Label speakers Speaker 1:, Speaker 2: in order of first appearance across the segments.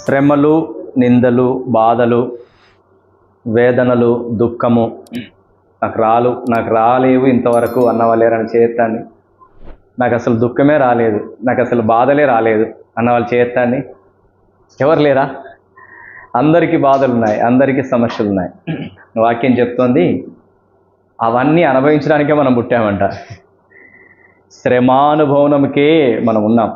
Speaker 1: శ్రమలు, నిందలు, బాధలు, వేదనలు, దుఃఖము నాకు రాలేవు ఇంతవరకు అన్నవాళ్ళేరని చేయొద్దండి. నాకు అసలు దుఃఖమే రాలేదు, నాకు అసలు బాధలే రాలేదు అన్నవాళ్ళు చేయొద్దండి. ఎవరు లేరా? అందరికీ బాధలు ఉన్నాయి, అందరికీ సమస్యలు ఉన్నాయి. వాక్యం చెప్తోంది అవన్నీ అనుభవించడానికే మనం పుట్టామంట. శ్రమానుభవనముకే మనం ఉన్నాం.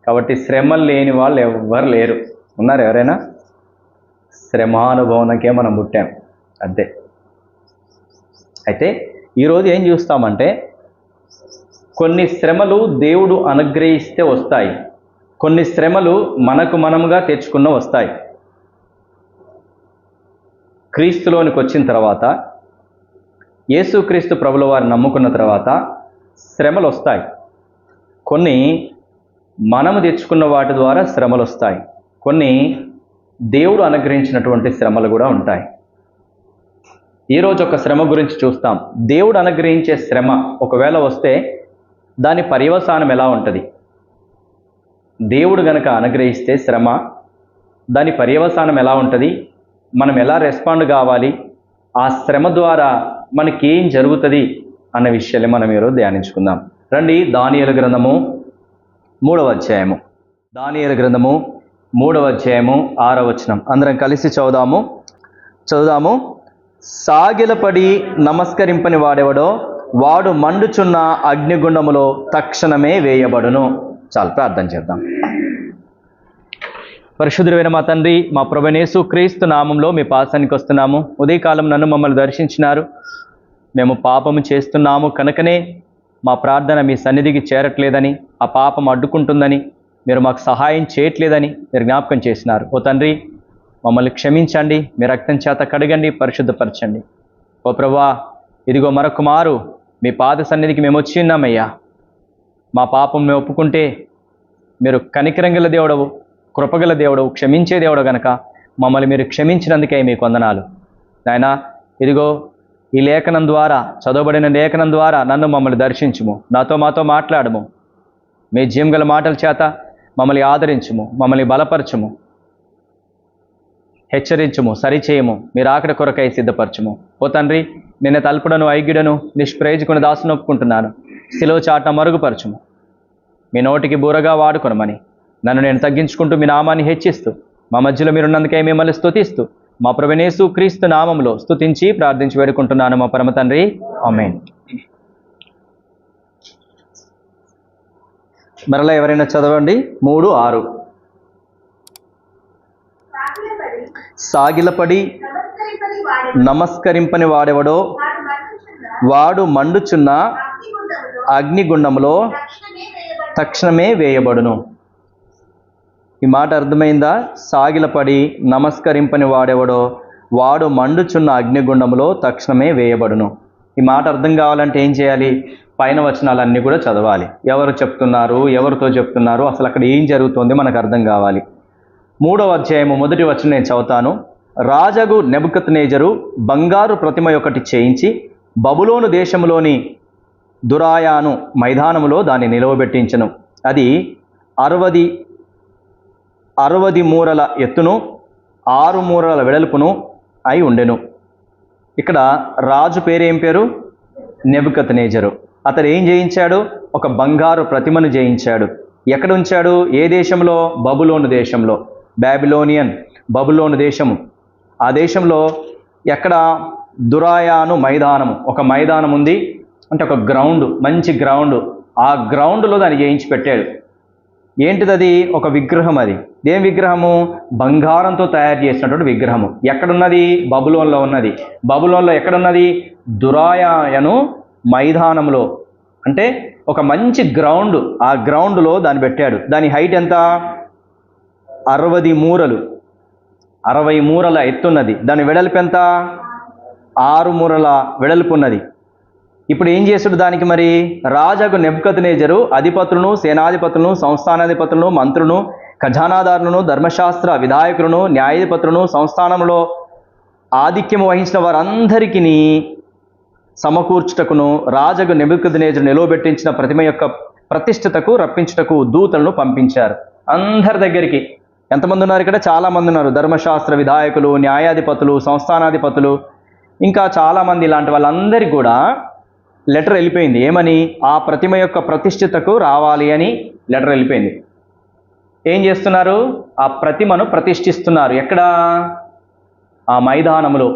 Speaker 1: కాబట్టి శ్రమలు లేని వాళ్ళు ఎవ్వరు లేరు. ఉన్నారు ఎవరైనా? శ్రమానుభవనకే మనం పుట్టాం అంతే. అయితే ఈరోజు ఏం చూస్తామంటే, కొన్ని శ్రమలు దేవుడు అనుగ్రహిస్తే వస్తాయి, కొన్ని శ్రమలు మనముగా తెచ్చుకున్న వస్తాయి. క్రీస్తులోనికి వచ్చిన తర్వాత, యేసుక్రీస్తు ప్రభుల వారిని నమ్ముకున్న తర్వాత శ్రమలు వస్తాయి. కొన్ని మనము తెచ్చుకున్న వాటి ద్వారా శ్రమలు వస్తాయి, కొన్ని దేవుడు అనుగ్రహించినటువంటి శ్రమలు కూడా ఉంటాయి. ఈరోజు ఒక శ్రమ గురించి చూస్తాం. దేవుడు అనుగ్రహించే శ్రమ ఒకవేళ వస్తే దాని పర్యవసానం ఎలా ఉంటుంది? దేవుడు గనక అనుగ్రహిస్తే శ్రమ, దాని పర్యవసానం ఎలా ఉంటుంది? మనం ఎలా రెస్పాండ్ కావాలి? ఆ శ్రమ ద్వారా మనకేం జరుగుతుంది అన్న విషయాన్ని మనం ఈరోజు ధ్యానించుకుందాం. రండి, దానియేలు గ్రంథము 3వ అధ్యాయము. దానియేలు గ్రంథము 3వ అధ్యాయము 6వ వచనం అందరం కలిసి చదువుదాము. సాగిలపడి నమస్కరింపని వాడెవడో వాడు మండుచున్న అగ్నిగుండములో తక్షణమే వేయబడును. చాలు, ప్రార్థన చేద్దాం. పరిశుద్ధుడైన మా తండ్రి, మా ప్రభువైన యేసుక్రీస్తు నామంలో మీ పాసానికి వస్తున్నాము. ఉదయకాలం నన్ను మమ్మల్ని దర్శించినారు. మేము పాపము చేస్తున్నాము కనుకనే మా ప్రార్థన మీ సన్నిధికి చేరట్లేదని, ఆ పాపం అడ్డుకుంటుందని, మీరు మాకు సహాయం చేయట్లేదని మీరు జ్ఞాపకం చేసినారు. ఓ తండ్రి, మమ్మల్ని క్షమించండి, మీ రక్తం చేత కడగండి, పరిశుద్ధపరచండి. ఓ ప్రభువా, ఇదిగో మరొక మారు మీ పాద సన్నిధికి మేము వచ్చి ఉన్నామయ్యా. మా పాపం మేము ఒప్పుకుంటే మీరు కనికరంగల దేవుడవు, కృపగల దేవుడవు, క్షమించే దేవుడు గనక మమ్మల్ని మీరు క్షమించినందుకే మీకు వందనాలు నాయనా. ఇదిగో ఈ లేఖనం ద్వారా, చదవబడిన లేఖనం ద్వారా నన్ను మమ్మల్ని దర్శించుము, మాతో మాట్లాడము. మీ జీవంగల మాటల చేత మమ్మల్ని ఆదరించుము, మమ్మల్ని బలపరచుము, హెచ్చరించుము, సరిచేయము, మీరు ఆకడ కొరకై సిద్ధపరచుము. ఓ తండ్రి, నిన్న తల్పుడను, ఐగ్యుడను, నిష్ప్రయోజకుని దాసును ఒప్పుకుంటున్నాను. శిలువ చాటున మరుగుపరచుము, మీ నోటికి బూరగా వాడుకొనమని నన్ను నేను తగ్గించుకుంటూ మీ నామాన్ని హెచ్చిస్తూ, మా మధ్యలో మీరున్నందుకే మిమ్మల్ని స్తుతిస్తూ, మా ప్రభువైన యేసుక్రీస్తు నామములో స్తుతించి ప్రార్థించి వేడుకుంటున్నాను మా పరమ తండ్రి, ఆమేన్. మరలా ఎవరైనా చదవండి. 3:6. సాగిలపడి నమస్కరింపని వాడెవడో వాడు మండుచున్న అగ్నిగుండములో తక్షణమే వేయబడును. ఈ మాట అర్థమైందా? సాగిలపడి నమస్కరింపని వాడెవడో వాడు మండుచున్న అగ్నిగుండములో తక్షణమే వేయబడును. ఈ మాట అర్థం కావాలంటే ఏం చేయాలి? పైన వచనాలన్నీ కూడా చదవాలి. ఎవరు చెప్తున్నారు, ఎవరితో చెప్తున్నారు, అసలు అక్కడ ఏం జరుగుతుంది మనకు అర్థం కావాలి. 3వ అధ్యాయము 1వ వచనం నేను చదువుతాను. రాజగు నెబుకద్నెజరు బంగారు ప్రతిమ ఒకటి చేయించి బబులోను దేశములోని దురాయాను మైదానములో దాన్ని నిలవబెట్టించెను. అది 60 మూరల ఎత్తును 6 మూరల వెడల్పును అయి ఉండెను. ఇక్కడ రాజు పేరేం పేరు? నెబుకద్నెజరు. అతడు ఏం చేయించాడు? ఒక బంగారు ప్రతిమను చేయించాడు. ఎక్కడ ఉంచాడు? ఏ దేశంలో? బబులోను దేశంలో. బాబిలోనియన్, బబులోను దేశము. ఆ దేశంలో ఎక్కడ? దురాయాను మైదానము, ఒక మైదానం ఉంది, అంటే ఒక గ్రౌండ్, మంచి గ్రౌండ్. ఆ గ్రౌండ్లో దాన్ని చేయించి పెట్టాడు. ఏంటిది అది? ఒక విగ్రహం. అది ఏం విగ్రహము? బంగారంతో తయారు చేసినటువంటి విగ్రహము. ఎక్కడున్నది? బబులోన్లో ఉన్నది. బబులోన్లో ఎక్కడున్నది? దురాయాను మైదానంలో, అంటే ఒక మంచి గ్రౌండ్. ఆ గ్రౌండ్లో దాన్ని పెట్టాడు. దాని హైట్ ఎంత? 60 మూరలు, 60 మూరల ఎత్తున్నది. దాని వెడల్పు ఎంత? 6 మూరల వెడల్పు ఉన్నది. ఇప్పుడు ఏం చేసాడు దానికి? మరి రాజగు నెబుకద్నెజరు అధిపతులను, సేనాధిపతులను, సంస్థానాధిపతులను, మంత్రులను, ఖజానాదారులను, ధర్మశాస్త్ర విధాయకులను, న్యాయాధిపతులను, సంస్థానంలో ఆధిక్యము వహించిన వారందరికీ సమకూర్చుటకును రాజగు నెబుకద్నెజరు నిలవబెట్టించిన ప్రతిమ యొక్క ప్రతిష్ఠతకు రప్పించుటకు దూతలను పంపించారు. అందరి దగ్గరికి ఎంతమంది ఉన్నారు ఇక్కడ? చాలామంది ఉన్నారు. ధర్మశాస్త్ర విధాయకులు, న్యాయాధిపతులు, సంస్థానాధిపతులు, ఇంకా చాలామంది. ఇలాంటి వాళ్ళందరికీ కూడా లెటర్ వెళ్ళిపోయింది. ఏమని? ఆ ప్రతిమ యొక్క ప్రతిష్ఠితకు రావాలి అని లెటర్ వెళ్ళిపోయింది. ఏం చేస్తున్నారు? ఆ ప్రతిమను ప్రతిష్ఠిస్తున్నారు. ఎక్కడ? ఆ మైదానంలో,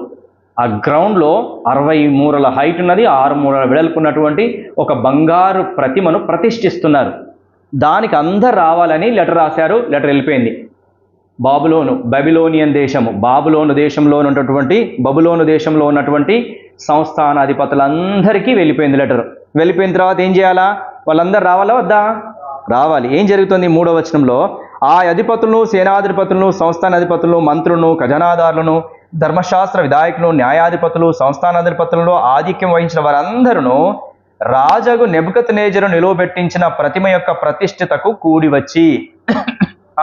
Speaker 1: ఆ గ్రౌండ్లో 60 మూరల హైట్ ఉన్నది, 6 మూరల వెడల్పు ఉన్నటువంటి ఒక బంగారు ప్రతిమను ప్రతిష్ఠిస్తున్నారు. దానికి అందరు రావాలని లెటర్ రాశారు. లెటర్ వెళ్ళిపోయింది. బబిలోనియన్ దేశము, బబులోను దేశంలో ఉన్నటువంటి సంస్థానాధిపతులందరికీ వెళ్ళిపోయింది లెటర్. వెళ్ళిపోయిన తర్వాత ఏం చేయాలా? వాళ్ళందరూ రావాలా వద్దా? రావాలి. ఏం జరుగుతుంది? 3వ వచనంలో, ఆ అధిపతులను, సేనాధిపతులను, సంస్థానాధిపతులను, మంత్రులను, ఖజానాదారులను, ధర్మశాస్త్ర విధాయకులు, న్యాయాధిపతులు, సంస్థానాధిపతులలో ఆధిక్యం వహించిన వారందరూ రాజగు నెబుకద్నెజరు నిలువబెట్టించిన ప్రతిమ యొక్క ప్రతిష్ఠితకు కూడి వచ్చి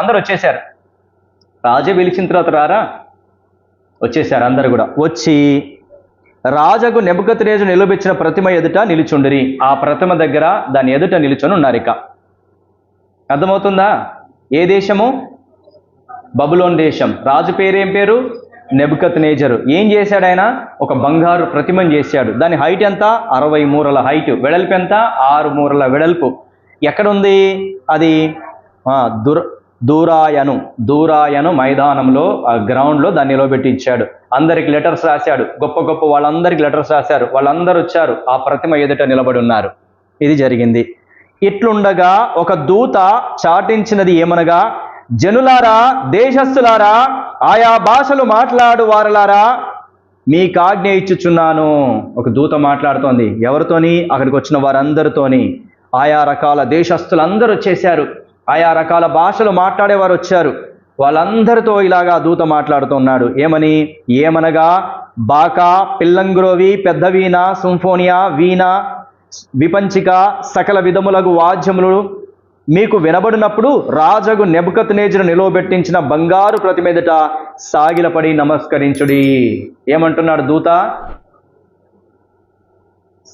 Speaker 1: అందరూ వచ్చేశారు. రాజు పిలిచిన తర్వాత రారా? వచ్చేసారు. అందరు కూడా వచ్చి రాజగు నెబుకద్నెజరు నిలువబెట్టిన ప్రతిమ ఎదుట నిలుచుండిరి. ఆ ప్రతిమ దగ్గర దాని ఎదుట నిలుచొని ఉన్నారు. ఇక అర్థమవుతుందా? ఏ దేశము? బబులోన్ దేశం. రాజు పేరేం పేరు? నెబుకద్నెజరు. ఏం చేశాడు ఆయన? ఒక బంగారు ప్రతిమను చేశాడు. దాని హైట్ ఎంత? 60 మూరల హైట్. వెడల్పు ఎంత? 6 మూరల వెడల్పు. ఎక్కడుంది అది? దూరాయను మైదానంలో, ఆ గ్రౌండ్లో దాన్ని నిలబెట్టి ఇచ్చాడు. అందరికి లెటర్స్ రాశాడు. గొప్ప గొప్ప వాళ్ళందరికీ లెటర్స్ రాశారు. వాళ్ళందరూ వచ్చారు, ఆ ప్రతిమ ఎదుట నిలబడి ఉన్నారు. ఇది జరిగింది. ఇట్లుండగా ఒక దూత చాటించినది ఏమనగా, జనులారా, దేశస్థులారా, ఆయా భాషలు మాట్లాడు వారలారా, మీకు ఆజ్ఞ ఇచ్చుచున్నాను. ఒక దూత మాట్లాడుతోంది. ఎవరితోని? అక్కడికి వచ్చిన వారందరితోని. ఆయా రకాల దేశస్థులందరూ వచ్చేశారు. ఆయా రకాల భాషలు మాట్లాడేవారు వచ్చారు. వాళ్ళందరితో ఇలాగా దూత మాట్లాడుతున్నాడు. ఏమనగా, బాకా, పిల్లంగ్రోవి, పెద్ద వీణ, సింఫోనియా, వీణ, విపంచిక, సకల విధములగు వాద్యములు మీకు వినబడినప్పుడు రాజగు నెబుకద్నెజరు నిలువబెట్టించిన బంగారు ప్రతిమ ఎదుట సాగిలపడి నమస్కరించుడి. ఏమంటున్నాడు దూత?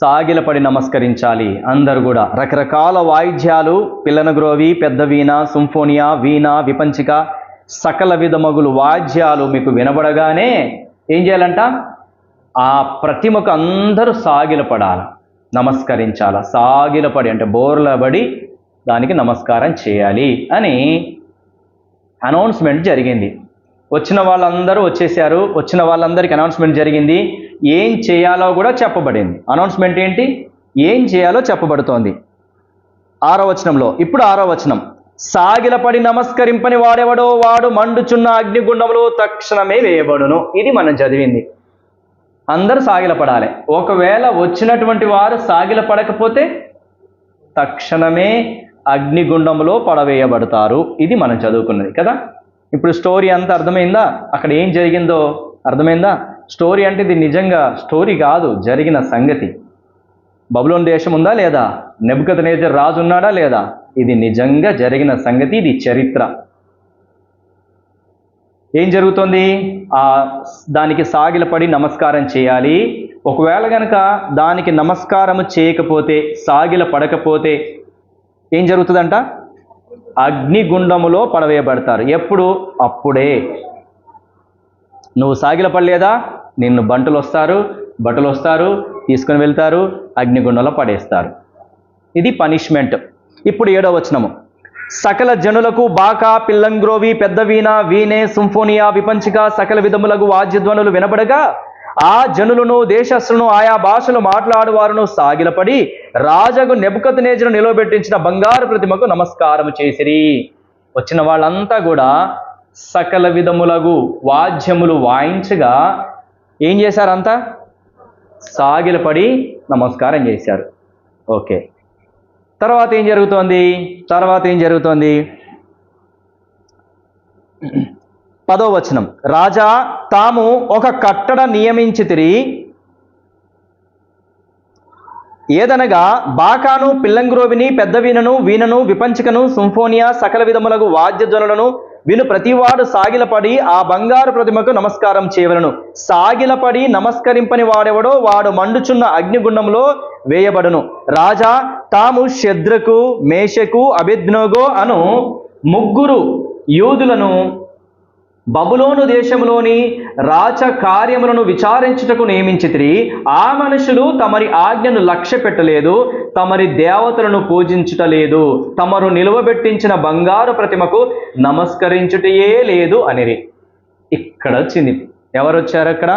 Speaker 1: సాగిలపడి నమస్కరించాలి అందరు కూడా. రకరకాల వాయిద్యాలు, పిల్లనగ్రోవి, పెద్ద వీణ, సింఫోనియా, వీణ, విపంచిక, సకల విధమగులు వాద్యాలు మీకు వినబడగానే ఏం చేయాలంట? ఆ ప్రతిమకు అందరూ సాగిలపడాల, నమస్కరించాల. సాగిలపడి అంటే బోర్లబడి దానికి నమస్కారం చేయాలి అని అనౌన్స్మెంట్ జరిగింది. వచ్చిన వాళ్ళందరూ వచ్చేసారు. వచ్చిన వాళ్ళందరికీ అనౌన్స్మెంట్ జరిగింది. ఏం చేయాలో కూడా చెప్పబడింది. అనౌన్స్మెంట్ ఏంటి? ఏం చేయాలో చెప్పబడుతోంది. 6వ వచనంలో. ఇప్పుడు 6వ వచనం, సాగిలపడి నమస్కరింపని వాడెవడో వాడు మండుచున్న అగ్నిగుండంలో తక్షణమే వేయబడును. ఇది మనం చదివింది. అందరూ సాగిలపడాలి. ఒకవేళ వచ్చినటువంటి వారు సాగిలపడకపోతే తక్షణమే అగ్నిగుండంలో పడవేయబడతారు. ఇది మనం చదువుకున్నది కదా. ఇప్పుడు స్టోరీ అంతా అర్థమైందా? అక్కడ ఏం జరిగిందో అర్థమైందా? స్టోరీ అంటే ఇది నిజంగా స్టోరీ కాదు, జరిగిన సంగతి. బబులోన్ దేశం ఉందా లేదా? నెబుకద్నెజరు రాజు ఉన్నాడా లేదా? ఇది నిజంగా జరిగిన సంగతి. ఇది చరిత్ర. ఏం జరుగుతుంది? దానికి సాగిలపడి నమస్కారం చేయాలి. ఒకవేళ కనుక దానికి నమస్కారం చేయకపోతే, సాగిల పడకపోతే ఏం జరుగుతుందంట? అగ్నిగుండములో పడవేయబడతారు. ఎప్పుడు? అప్పుడే. నువ్వు సాగిల పడలేదా, నిన్ను భటులు వస్తారు, తీసుకుని వెళ్తారు, అగ్నిగుండంలో పడేస్తారు. ఇది పనిష్మెంట్. ఇప్పుడు 7వ వచనము, సకల జనులకు బాకా, పిల్లంగ్రోవి, పెద్ద వీణ, వీణే, సింఫోనియా, విపంచిక, సకల విధములగు వాద్యధ్వనులు వినబడగా ఆ జనులను, దేశస్థులను, ఆయా భాషలు మాట్లాడువారును సాగిలపడి రాజగు నెబుకద్నెజరు నిలవబెట్టించిన బంగారు ప్రతిమకు నమస్కారం చేసిరి. వచ్చిన వాళ్ళంతా కూడా సకల విధములగు వాద్యములు వాయించగా ఏం చేశారంతా? సాగిలపడి నమస్కారం చేశారు. ఓకే. తర్వాత ఏం జరుగుతోంది? 10వ వచనం, రాజా తాము ఒక కట్టడ నియమించితిరి. ఏదనగా బాకాను, పిల్లంగ్రోవిని, పెద్ద వీణను, విపంచికను, సింఫోనియా, సకల విధములగు వాద్యధ్వనులను విను ప్రతివాడు సాగిలపడి ఆ బంగారు ప్రతిమకు నమస్కారం చేయవలను. సాగిలపడి నమస్కరింపని వాడెవడో వాడు మండుచున్న అగ్నిగుండంలో వేయబడును. రాజా తాము శద్రకు, మేషకు, అబేద్నెగో అను 3 యూదులను బబులోను దేశంలోని రాచ కార్యములను విచారించుటకు నియమించితిరి. ఆ మనుషులు తమరి ఆజ్ఞను లక్ష్య పెట్టలేదు, తమరి దేవతలను పూజించుటలేదు, తమరు నిలువబెట్టించిన బంగారు ప్రతిమకు నమస్కరించుటయే లేదు అనిరి. ఇక్కడ వచ్చింది. ఎవరు వచ్చారు అక్కడ?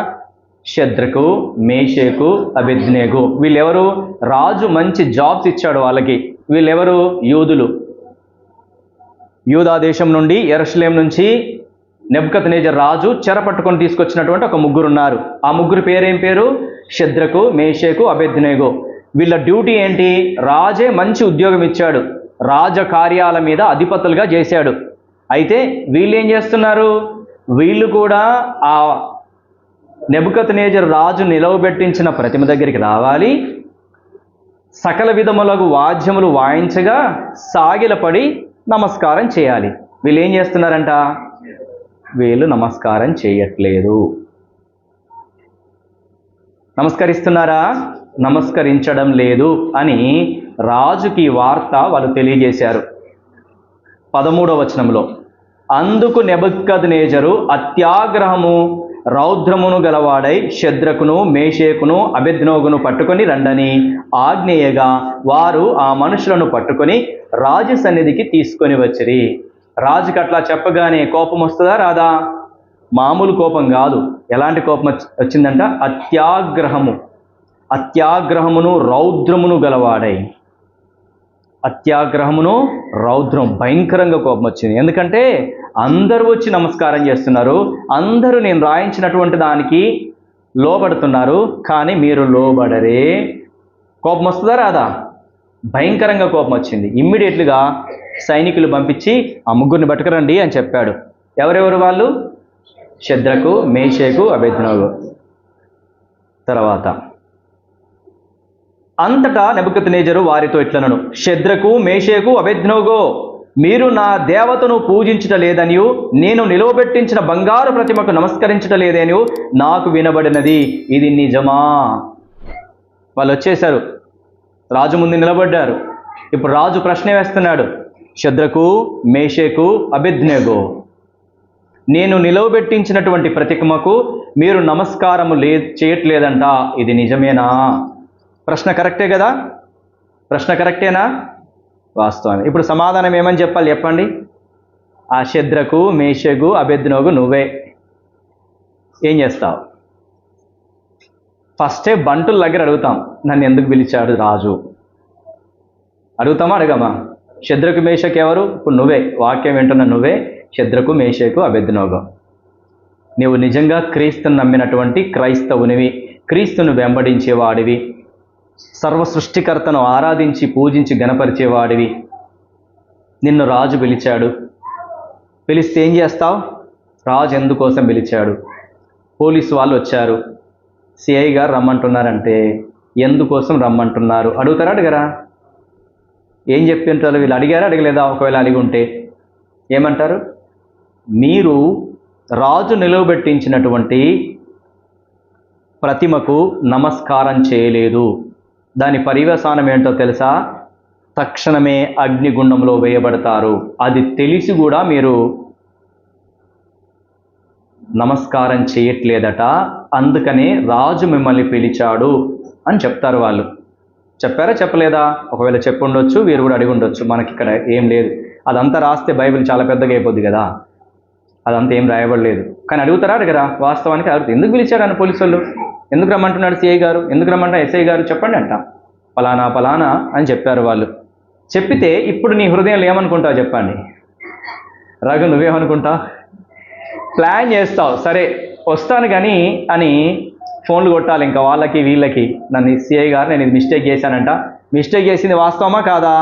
Speaker 1: షద్రకు, మేషేకు, అబేద్నెగో. వీళ్ళెవరు? రాజు మంచి జాబ్స్ ఇచ్చాడు వాళ్ళకి. వీళ్ళెవరు? యూదులు. యూదా దేశం నుండి, యెరూషలేం నుంచి నెబుకద్నెజర్ రాజు చెరపట్టుకొని తీసుకొచ్చినటువంటి ఒక ముగ్గురు ఉన్నారు. ఆ ముగ్గురు పేరేం పేరు? షద్రకు, మేషేకు, అబేద్నెగో. వీళ్ళ డ్యూటీ ఏంటి? రాజే మంచి ఉద్యోగం ఇచ్చాడు, రాజ కార్యాల మీద అధిపతులుగా చేశాడు. అయితే వీళ్ళు ఏం చేస్తున్నారు? వీళ్ళు కూడా ఆ నెబుకద్నెజర్ రాజు నిలవబెట్టించిన ప్రతిమ దగ్గరికి రావాలి, సకల విధములకు వాద్యములు వాయించగా సాగిలపడి నమస్కారం చేయాలి. వీళ్ళు ఏం చేస్తున్నారంట? వీళ్ళు నమస్కారం చేయట్లేదు. నమస్కరిస్తున్నారా? నమస్కరించడం లేదు అని రాజుకి వార్త వాళ్ళు తెలియజేశారు. 13వ వచనంలో, అందుకు నెబుకద్నెజరు అత్యాగ్రహము రౌద్రమును గలవాడై షద్రకును, మేషేకును, అబేద్నెగోను పట్టుకొని రండని ఆజ్ఞేయగా వారు ఆ మనుషులను పట్టుకొని రాజు సన్నిధికి తీసుకొని వచ్చిరి. రాజుకి అట్లా చెప్పగానే కోపం వస్తుందా రాదా? మామూలు కోపం కాదు. ఎలాంటి కోపం వచ్చిందంట? అత్యాగ్రహమును రౌద్రమును గలవాడై. అత్యాగ్రహమును రౌద్రం, భయంకరంగా కోపం వచ్చింది. ఎందుకంటే అందరూ వచ్చి నమస్కారం చేస్తున్నారు, అందరూ నేను రాయించినటువంటి దానికి లోబడుతున్నారు, కానీ మీరు లోబడరే. కోపం వస్తుందా రాదా? భయంకరంగా కోపం వచ్చింది. ఇమ్మీడియట్లుగా సైనికులు పంపించి ఆ ముగ్గురిని పట్టుకురండి అని చెప్పాడు. ఎవరెవరు వాళ్ళు? షద్రకు, మేషేకు, అబేద్నెగో. తర్వాత అంతటా నెబుకద్నెజరు వారితో ఇట్లనను, షద్రకు, మేషేకు, అబేద్నెగో, మీరు నా దేవతను పూజించుట లేదనియు నేను నిలువబెట్టించిన బంగారు ప్రతిమకు నమస్కరించుట లేదనియు నాకు వినబడినది. ఇది నిజమా? వాళ్ళు వచ్చేశారు, రాజు ముందు నిలబడ్డారు. ఇప్పుడు రాజు ప్రశ్న వేస్తున్నాడు, షద్రకు, మేషేకు, అబేద్నెగో, నేను నిలవబెట్టించినటువంటి ప్రతిమకు మీరు నమస్కారము చేయట్లేదంట, ఇది నిజమేనా? ప్రశ్న కరెక్టే కదా? ప్రశ్న కరెక్టేనా? వాస్తవం. ఇప్పుడు సమాధానం ఏమని చెప్పాలి చెప్పండి? ఆ షద్రకు, మేషేకు, అబేద్నెగో నువ్వే. ఏం చేస్తావు? ఫస్టే బంటుల దగ్గర అడుగుతాం, నన్ను ఎందుకు పిలిచాడు రాజు? అడుగుతామా అడగమా? షద్రకు, మేషకు ఎవరు? ఇప్పుడు నువ్వే, వాక్యం వింటున్న నువ్వే షద్రకు, మేషేకు, అబేద్నెగో. నీవు నిజంగా క్రీస్తును నమ్మినటువంటి క్రైస్తవునివి, క్రీస్తును వెంబడించేవాడివి, సర్వ సృష్టికర్తను ఆరాధించి పూజించి గణపరిచేవాడివి. నిన్ను రాజు పిలిచాడు. పిలిస్తే ఏం చేస్తావు? రాజు ఎందుకోసం పిలిచాడు? పోలీసు వాళ్ళు వచ్చారు, సిఐ గారు రమ్మంటున్నారంటే ఎందుకోసం రమ్మంటున్నారు అడుగుతారా అడగరా? ఏం చెప్తుంటారు? వీళ్ళు అడిగారా అడగలేదా? ఒకవేళ అడిగి ఉంటే ఏమంటారు? మీరు రాజు నిలవబెట్టించినటువంటి ప్రతిమకు నమస్కారం చేయలేదు, దాని పర్యవసానం ఏంటో తెలుసా? తక్షణమే అగ్నిగుండంలో వేయబడతారు. అది తెలిసి కూడా మీరు నమస్కారం చేయట్లేదట, అందుకనే రాజు మిమ్మల్ని పిలిచాడు అని చెప్తారు వాళ్ళు. చెప్పారా చెప్పలేదా? ఒకవేళ చెప్పుండొచ్చు, వీరు కూడా అడిగి ఉండొచ్చు. మనకి ఇక్కడ ఏం లేదు. అదంతా రాస్తే బైబిల్ చాలా పెద్దగా అయిపోద్ది కదా, అదంతా ఏం రాయబడలేదు. కానీ అడుగుతారా అడగరా? వాస్తవానికి అడుగుతారు. ఎందుకు పిలిచారు అని పోలీసు వాళ్ళు? ఎందుకు రమ్మంటున్నాడు సిఐ గారు? ఎందుకు రమ్మంటా ఎస్ఐ గారు? చెప్పండి అంట. పలానా పలానా అని చెప్పారు వాళ్ళు. చెప్పితే ఇప్పుడు నీ హృదయంలో ఏమనుకుంటావు చెప్పండి? రఘు నువ్వేమనుకుంటావు? ప్లాన్ చేస్తావు, సరే వస్తాను కానీ అని ఫోన్లు కొట్టాలి ఇంకా వాళ్ళకి వీళ్ళకి. నన్ను సిఐ గారు నేను ఇది మిస్టేక్ చేశానంట. మిస్టేక్ చేసింది వాస్తవమా కాదా?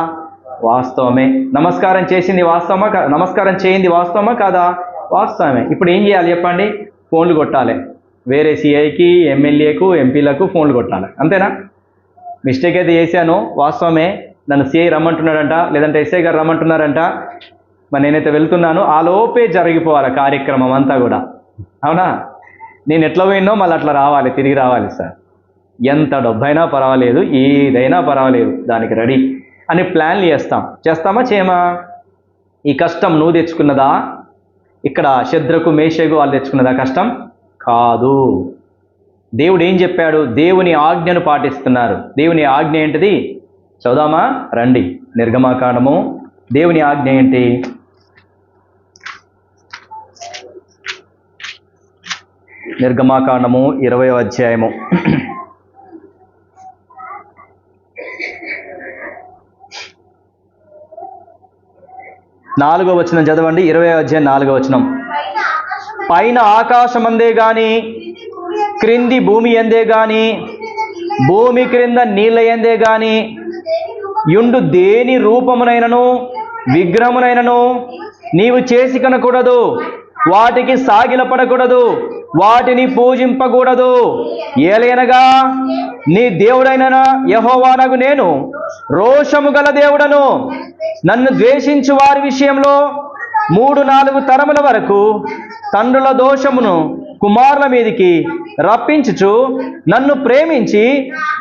Speaker 1: వాస్తవమే. నమస్కారం చేసింది వాస్తవమా? నమస్కారం చేయింది వాస్తవమా కాదా? వాస్తవమే. ఇప్పుడు ఏం చేయాలి చెప్పండి? ఫోన్లు కొట్టాలి, వేరే సిఐకి, ఎమ్మెల్యేకు, ఎంపీలకు ఫోన్లు కొట్టాలి. అంతేనా? మిస్టేక్ అయితే చేశాను, వాస్తవమే, నన్ను సిఐ రమ్మంటున్నాడంట, లేదంటే ఎస్ఐ గారు రమ్మంటున్నారంట, మరి నేనైతే వెళ్తున్నాను, ఆ లోపే జరిగిపోవాలి కార్యక్రమం అంతా కూడా. అవునా? నేను ఎట్లా పోయినో మళ్ళీ అట్లా రావాలి, తిరిగి రావాలి సార్. ఎంత డబ్బైనా పర్వాలేదు, ఏదైనా పర్వాలేదు, దానికి రెడీ అని ప్లాన్లు చేస్తామా చేయమా? ఈ కష్టం నువ్వు తెచ్చుకున్నదా? ఇక్కడ శద్రకు మేషకు వాళ్ళు తెచ్చుకున్నదా కష్టం? కాదు. దేవుడు ఏం చెప్పాడు? దేవుని ఆజ్ఞను పాటిస్తున్నారు. దేవుని ఆజ్ఞ ఏంటిది? చదుదామా రండి. నిర్గమాకాండము దేవుని ఆజ్ఞ ఏంటి? నిర్గమాకాండము 20వ అధ్యాయము 4వ వచనం చదవండి. 20వ అధ్యాయం 4వ వచనం. పైన ఆకాశమందే గాని క్రింది భూమి ఎందే గాని భూమి క్రింద నీళ్ళ ఎందే గాని యుండు దేని రూపమునైనను విగ్రహమునైనను నీవు చేసి కనకూడదు, వాటికి సాగిలపడకూడదు, వాటిని పూజింపకూడదు. ఏలైనగా నీ దేవుడైన యెహోవానగు నేను రోషము గల దేవుడను, నన్ను ద్వేషించు వారి విషయంలో 3-4 తరముల వరకు తండ్రుల దోషమును కుమారుల మీదికి రప్పించుచు నన్ను ప్రేమించి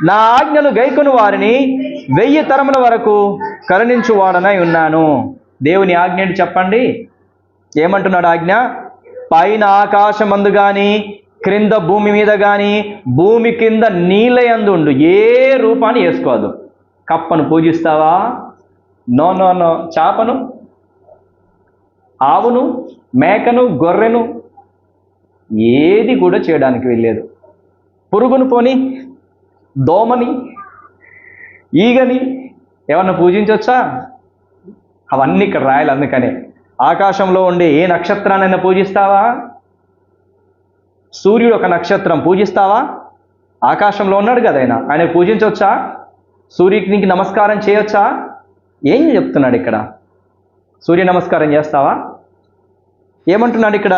Speaker 1: నా ఆజ్ఞలు గైకొను వారిని 1000 తరముల వరకు కరుణించువాడనై ఉన్నాను. దేవుని ఆజ్ఞ ఏంటి చెప్పండి? ఏమంటున్నాడు ఆజ్ఞ? పైన ఆకాశమందు గాని క్రింద భూమి మీద గాని భూమి కింద నీళ్ళ యందు ఉండు ఏ రూపాన్ని వేసుకోవద్దు. కప్పను పూజిస్తావా? No no no. చేపను, ఆవును, మేకను, గొర్రెను ఏది కూడా చేయడానికి వెళ్ళలేదు. పురుగును పోని, దోమని, ఈగని ఏమన్నా పూజించవచ్చా? అవన్నీ ఇక్కడ రాయాలి. అందుకనే ఆకాశంలో ఉండే ఏ నక్షత్రాన్నైనా పూజిస్తావా? సూర్యుడు ఒక నక్షత్రం, పూజిస్తావా? ఆకాశంలో ఉన్నాడు కదా ఆయన పూజించవచ్చా? సూర్యునికి నమస్కారం చేయొచ్చా? ఏం చెప్తున్నాడు ఇక్కడ? సూర్య నమస్కారం చేస్తావా? ఏమంటున్నాడు ఇక్కడ?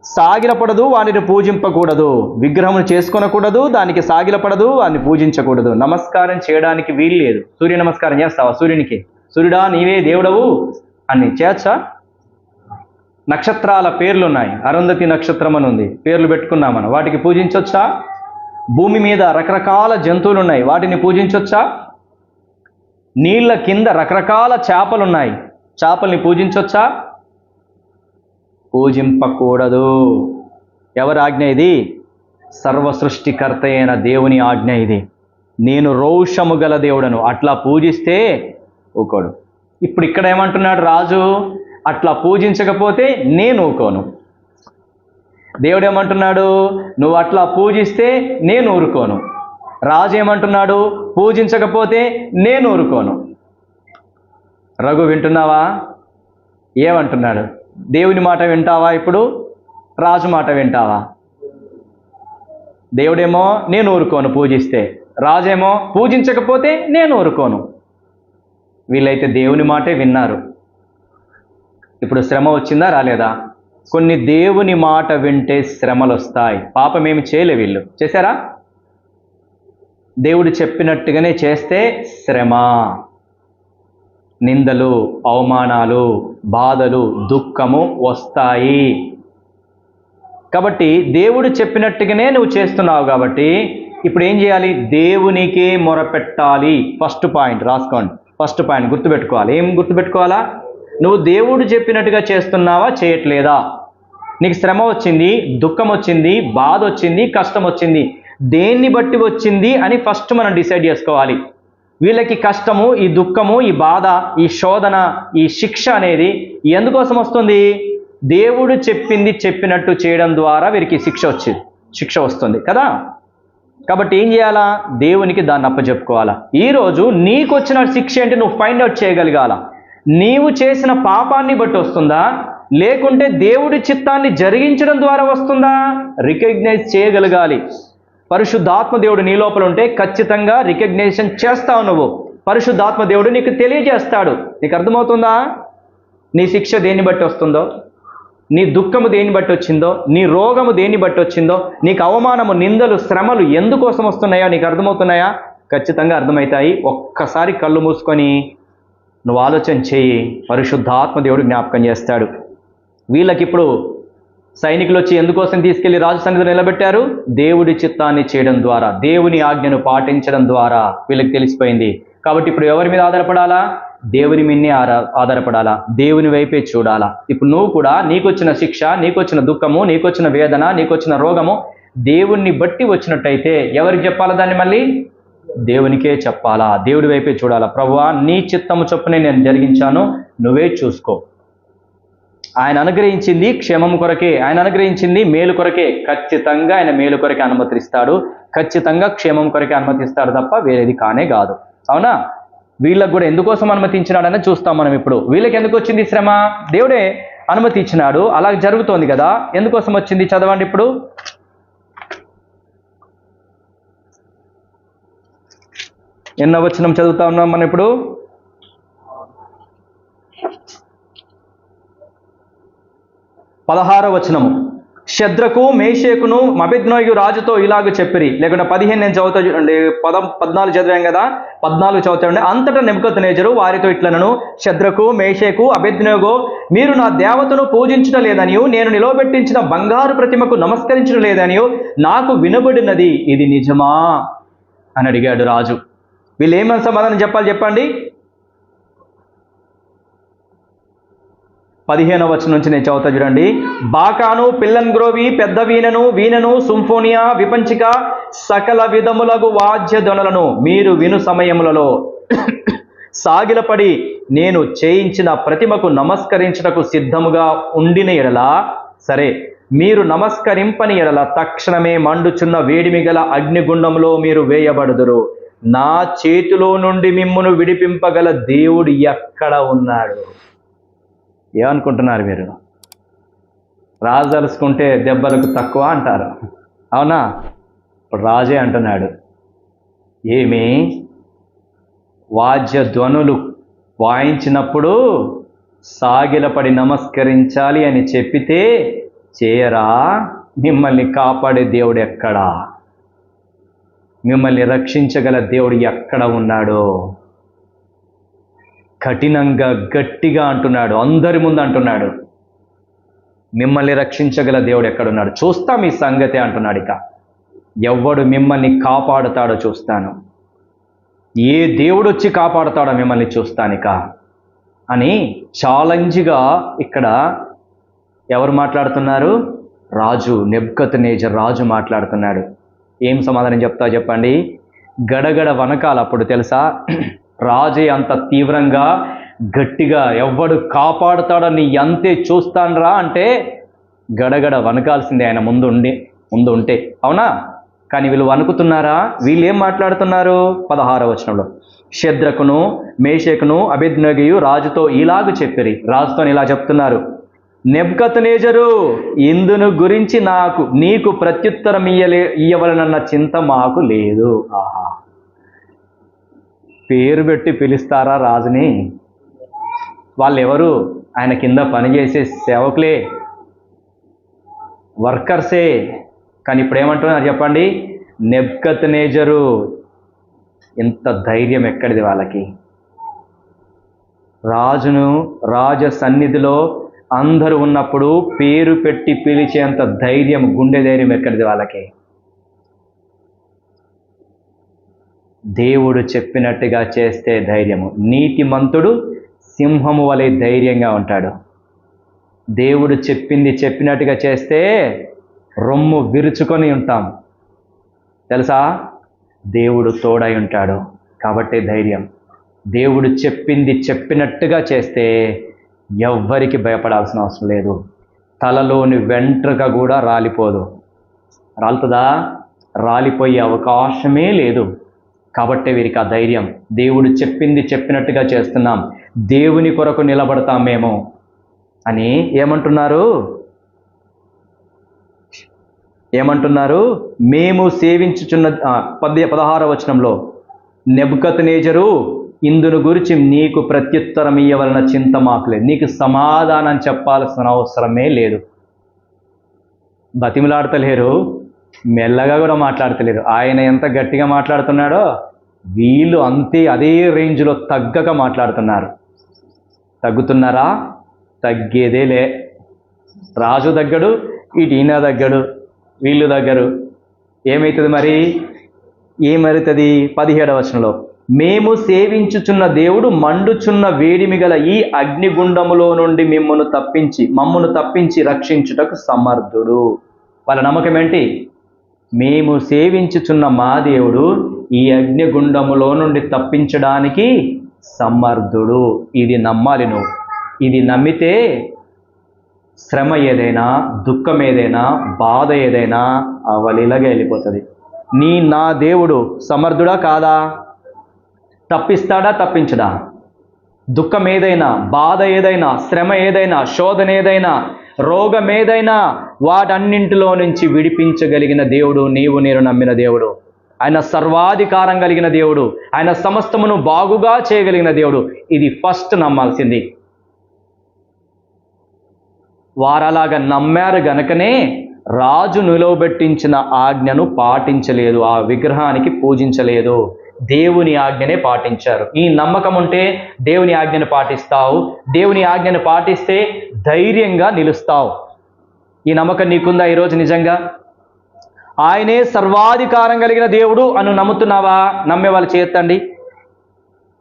Speaker 1: సాగిలపడదు, వాటిని పూజింపకూడదు, విగ్రహమును చేసుకొనకూడదు, దానికి సాగిలపడదు, వాటిని పూజించకూడదు, నమస్కారం చేయడానికి వీలు లేదు. సూర్య నమస్కారం చేస్తావా? సూర్యునికి, సూర్యుడా నీవే దేవుడవు అని చేయొచ్చా? నక్షత్రాల పేర్లు ఉన్నాయి. అరుంధతి నక్షత్రం అని ఉంది, పేర్లు పెట్టుకున్నాం మనం. వాటికి పూజించవచ్చా? భూమి మీద రకరకాల జంతువులు ఉన్నాయి, వాటిని పూజించవచ్చా? నీళ్ళ కింద రకరకాల చేపలు ఉన్నాయి, చేపల్ని పూజించవచ్చా? పూజింపకూడదు. ఎవరి ఆజ్ఞ ఇది? సర్వ సృష్టికర్త అయిన దేవుని ఆజ్ఞ ఇది. నేను రోషము గల దేవుడను, అట్లా పూజిస్తే ఊకోడు. ఇప్పుడు ఇక్కడ ఏమంటున్నాడు రాజు? అట్లా పూజించకపోతే నేను ఊకోను. దేవుడు ఏమంటున్నాడు? నువ్వు అట్లా పూజిస్తే నేను ఊరుకోను. రాజు ఏమంటున్నాడు? పూజించకపోతే నేను ఊరుకోను. రఘు వింటున్నావా? ఏమంటున్నాడు? దేవుని మాట వింటావా? ఇప్పుడు రాజు మాట వింటావా? దేవుడేమో నేను ఊరుకోను పూజిస్తే, రాజేమో పూజించకపోతే నేను ఊరుకోను. వీళ్ళైతే దేవుని మాటే విన్నారు. ఇప్పుడు శ్రమ వచ్చిందా రాలేదా? కొన్ని దేవుని మాట వింటే శ్రమలు వస్తాయి. పాపం ఏమి చేయలే, వీళ్ళు చేశారా? దేవుడు చెప్పినట్టుగానే చేస్తే శ్రమ, నిందలు, అవమానాలు, బాధలు, దుఃఖము వస్తాయి. కాబట్టి దేవుడు చెప్పినట్టుగానే నువ్వు చేస్తున్నావు కాబట్టి ఇప్పుడు ఏం చేయాలి? దేవునికే మొరపెట్టాలి. ఫస్ట్ పాయింట్ రాసుకోండి. ఫస్ట్ పాయింట్ గుర్తుపెట్టుకోవాలి. ఏం గుర్తుపెట్టుకోవాలా? నువ్వు దేవుడు చెప్పినట్టుగా చేస్తున్నావా, చేయట్లేదా? నీకు శ్రమ వచ్చింది, దుఃఖం వచ్చింది, బాధ వచ్చింది, కష్టం వచ్చింది, దేన్ని బట్టి వచ్చింది అని ఫస్ట్ మనం డిసైడ్ చేసుకోవాలి. వీళ్ళకి కష్టము, ఈ దుఃఖము, ఈ బాధ, ఈ శోధన, ఈ శిక్ష అనేది ఎందుకోసం వస్తుంది? దేవుడు చెప్పింది చెప్పినట్టు చేయడం ద్వారా వీరికి శిక్ష వస్తుంది కదా. కాబట్టి ఏం చేయాలా? దేవునికి దాన్ని అప్పచెప్పుకోవాలా. ఈరోజు నీకు వచ్చిన శిక్ష ఏంటి నువ్వు ఫైండ్ అవుట్ చేయగలగాల. నీవు చేసిన పాపాన్ని బట్టి వస్తుందా, లేకుంటే దేవుడి చిత్తాన్ని జరిగించడం ద్వారా వస్తుందా? రికగ్నైజ్ చేయగలగాలి. పరిశుద్ధాత్మ దేవుడు నీ లోపల ఉంటే ఖచ్చితంగా రికగ్నైజేషన్ చేస్తావు నువ్వు. పరిశుద్ధాత్మ దేవుడు నీకు తెలియజేస్తాడు. నీకు అర్థమవుతుందా? నీ శిక్ష దేన్ని బట్టి వస్తుందో, నీ దుఃఖము దేన్ని బట్టి వచ్చిందో, నీ రోగము దేన్ని బట్టి వచ్చిందో, నీకు అవమానము, నిందలు, శ్రమలు ఎందుకోసం వస్తున్నాయో నీకు అర్థమవుతున్నాయా? ఖచ్చితంగా అర్థమవుతాయి. ఒక్కసారి కళ్ళు మూసుకొని నువ్వు ఆలోచన చేయి. పరిశుద్ధాత్మ దేవుడు జ్ఞాపకం చేస్తాడు. వీళ్ళకి ఇప్పుడు సైనికులు వచ్చి ఎందుకోసం తీసుకెళ్లి రాజు సన్నిధిలో నిలబెట్టారు? దేవుడి చిత్తాన్ని చేయడం ద్వారా, దేవుని ఆజ్ఞను పాటించడం ద్వారా వీళ్ళకి తెలిసిపోయింది. కాబట్టి ఇప్పుడు ఎవరి మీద ఆధారపడాలా? దేవుని మీదనే ఆధారపడాలా, దేవుని వైపే చూడాలా. ఇప్పుడు నువ్వు కూడా నీకొచ్చిన శిక్ష, నీకొచ్చిన దుఃఖము, నీకొచ్చిన వేదన, నీకొచ్చిన రోగము దేవుణ్ణి బట్టి వచ్చినట్టయితే ఎవరికి చెప్పాలా? దాన్ని మళ్ళీ దేవునికే చెప్పాలా, దేవుడి వైపే చూడాలా. ప్రభువా, నీ చిత్తము చొప్పునే నేను జరిగించాను, నువ్వే చూసుకో. ఆయన అనుగ్రహించింది క్షేమం కొరకే, ఆయన అనుగ్రహించింది మేలు కొరకే. ఖచ్చితంగా ఆయన మేలు కొరకే అనుమతిస్తాడు, ఖచ్చితంగా క్షేమం కొరకే అనుమతిస్తాడు తప్ప వేరేది కానే కాదు. అవునా? వీళ్ళకు కూడా ఎందుకోసం అనుమతించినాడని చూస్తాం మనం. ఇప్పుడు వీళ్ళకి ఎందుకు వచ్చింది శ్రమ? దేవుడే అనుమతి ఇచ్చినాడు, అలా జరుగుతోంది కదా. ఎందుకోసం వచ్చింది? చదవండి. ఇప్పుడు 8వ వచనం చదువుతా ఉన్నాం మనం ఇప్పుడు. 16వ వచనము. శద్రకు, మేషేకును, అబేద్నెగో రాజుతో ఇలాగ చెప్పిరి. లేకుంటే 15 నేను చదువుతా చూడండి. 14 చదివాం కదా, 14 చదువుతాండి. అంతటా నెబుకద్నెజరు వారితో ఇట్లనను, శద్రకు, మేషేకు, అబేద్నెగో, మీరు నా దేవతను పూజించడం లేదనియు, నేను నిలవబెట్టించిన బంగారు ప్రతిమకు నమస్కరించడం లేదనియు నాకు వినబడినది. ఇది నిజమా అని అడిగాడు రాజు. వీళ్ళు ఏమని సమాధానం చెప్పండి. 15వ వచనం నుంచి నేను చదువుతా చూడండి. బాకాను, పిల్లన్గ్రోవి, పెద్ద వీణను, సింఫోనియా, విపంచిక, సకల విధములగు వాద్యధ్వనులను మీరు విను సమయములలో సాగిలపడి నేను చేయించిన ప్రతిమకు నమస్కరించుటకు సిద్ధముగా ఉండిన ఎడల, సరే, మీరు నమస్కరింపని ఎడల తక్షణమే మండుచున్న వేడిమి గల అగ్నిగుండంలో మీరు వేయబడుదురు. నా చేతిలో నుండి మిమ్మును విడిపింపగల దేవుడు ఎక్కడ ఉన్నాడు? ఏమనుకుంటున్నారు మీరు? రాజు తలుసుకుంటే దెబ్బలకు తక్కువ అంటారు, అవునా? ఇప్పుడు రాజే అంటున్నాడు, ఏమి వాద్య ధ్వనులు వాయించినప్పుడు సాగిలపడి నమస్కరించాలి అని చెప్పితే చేయరా? మిమ్మల్ని కాపాడే దేవుడు ఎక్కడా? మిమ్మల్ని రక్షించగల దేవుడు ఎక్కడ ఉన్నాడో? కఠినంగా గట్టిగా అంటున్నాడు, అందరి ముందు అంటున్నాడు, మిమ్మల్ని రక్షించగల దేవుడు ఎక్కడున్నాడు? చూస్తా మీ సంగతి అంటున్నాడు. ఇక ఎవడు మిమ్మల్ని కాపాడుతాడో చూస్తాను, ఏ దేవుడు వచ్చి కాపాడుతాడో మిమ్మల్ని చూస్తానిక అని ఛాలెంజ్గా ఇక్కడ ఎవరు మాట్లాడుతున్నారు? రాజు, నెబుకద్నెజర్ రాజు మాట్లాడుతున్నాడు. ఏం సమాధానం చెప్పండి. గడగడ వనకాలు అప్పుడు తెలుసా? రాజే అంత తీవ్రంగా గట్టిగా ఎవ్వడు కాపాడుతాడని అంతే చూస్తాన్రా అంటే గడగడ వనకాల్సిందే ఆయన ముందు ఉంటే, అవునా? కానీ వీళ్ళు వణుకుతున్నారా? వీళ్ళు ఏం మాట్లాడుతున్నారు? 16వ వచనంలో, శద్రకును, మేషకును, అబేద్నెగోయు రాజుతో ఇలాగ చెప్పిరి. రాజుతో ఇలా చెప్తున్నారు, నెబుకద్నెజరు, ఇందును గురించి నీకు ప్రత్యుత్తరం ఇయ్యవలనన్న చింత మాకు లేదు. ఆహా, పేరు పెట్టి పిలుస్తారా రాజుని? వాళ్ళెవరు? ఆయన కింద పనిచేసే సేవకులే, వర్కర్సే. కానీ ఇప్పుడు ఏమంటున్నారు చెప్పండి? నెబుకద్నెజరు. ఎంత ధైర్యం ఎక్కడిది వాళ్ళకి? రాజ సన్నిధిలో అందరూ ఉన్నప్పుడు పేరు పెట్టి పిలిచేంత ధైర్యం, గుండె ధైర్యం ఎక్కడిది వాళ్ళకి? దేవుడు చెప్పినట్టుగా చేస్తే ధైర్యము. నీతిమంతుడు సింహము వలె ధైర్యంగా ఉంటాడు. దేవుడు చెప్పినట్టుగా చేస్తే రొమ్ము విరుచుకొని ఉంటాం, తెలుసా? దేవుడు తోడై ఉంటాడు కాబట్టి ధైర్యం. దేవుడు చెప్పినట్టుగా చేస్తే ఎవ్వరికి భయపడాల్సిన అవసరం లేదు. తలలోని వెంట్రుక కూడా రాలిపోదు. రాలుతుందా? రాలిపోయే అవకాశమే లేదు. కాబట్టే వీరికి ఆ ధైర్యం. దేవుడు చెప్పినట్టుగా చేస్తున్నాం, దేవుని కొరకు నిలబడతాం మేము అని ఏమంటున్నారు? మేము సేవించుచున్న 16వ వచనంలో, నెబుకద్నెజరు, ఇందును గురించి నీకు ప్రత్యుత్తరం ఇయ్యవలన చింత మాకు లేదు. నీకు సమాధానం చెప్పాల్సిన అవసరమే లేదు. బతిమలాడతలేరు, మెల్లగా కూడా మాట్లాడతలేరు. ఆయన ఎంత గట్టిగా మాట్లాడుతున్నాడో వీళ్ళు అంతే, అదే రేంజ్లో తగ్గక మాట్లాడుతున్నారు. తగ్గుతున్నారా? తగ్గేదేలే. రాజు దగ్గడు, ఇటు ఈయన దగ్గడు, వీళ్ళు దగ్గరు. ఏమవుతుంది మరి? 17వ వచనంలో, మేము సేవించుచున్న దేవుడు మండుచున్న వేడిమి గల ఈ అగ్నిగుండములో నుండి మమ్మను తప్పించి రక్షించుటకు సమర్థుడు. వాళ్ళ నమ్మకం ఏంటి? మేము సేవించుచున్న మా దేవుడు ఈ అగ్నిగుండములో నుండి తప్పించడానికి సమర్థుడు. ఇది నమ్మాలి నువ్వు. ఇది నమ్మితే శ్రమ ఏదైనా, దుఃఖం ఏదైనా, బాధ ఏదైనా అవలీలగా వెళ్ళిపోతుంది. నా దేవుడు సమర్థుడా కాదా? తప్పిస్తాడా తప్పించడా? దుఃఖం ఏదైనా, బాధ ఏదైనా, శ్రమ ఏదైనా, శోధన ఏదైనా, రోగం ఏదైనా వాటన్నింటిలో నుంచి విడిపించగలిగిన దేవుడు నేను నమ్మిన దేవుడు. ఆయన సర్వాధికారం కలిగిన దేవుడు. ఆయన సమస్తమును బాగుగా చేయగలిగిన దేవుడు. ఇది ఫస్ట్ నమ్మాల్సింది. వారలాగా నమ్మారు గనుకనే రాజు నిలవబెట్టించిన ఆజ్ఞను పాటించలేదు, ఆ విగ్రహానికి పూజించలేదు, దేవుని ఆజ్ఞనే పాటించారు. ఈ నమ్మకం ఉంటే దేవుని ఆజ్ఞను పాటిస్తావు. దేవుని ఆజ్ఞను పాటిస్తే ధైర్యంగా నిలుస్తావు. ఈ నమ్మకం నీకుందా ఈరోజు? నిజంగా ఆయనే సర్వాధికారం కలిగిన దేవుడు అని నమ్ముతున్నావా? నమ్మే వాళ్ళు చేయొద్దండి.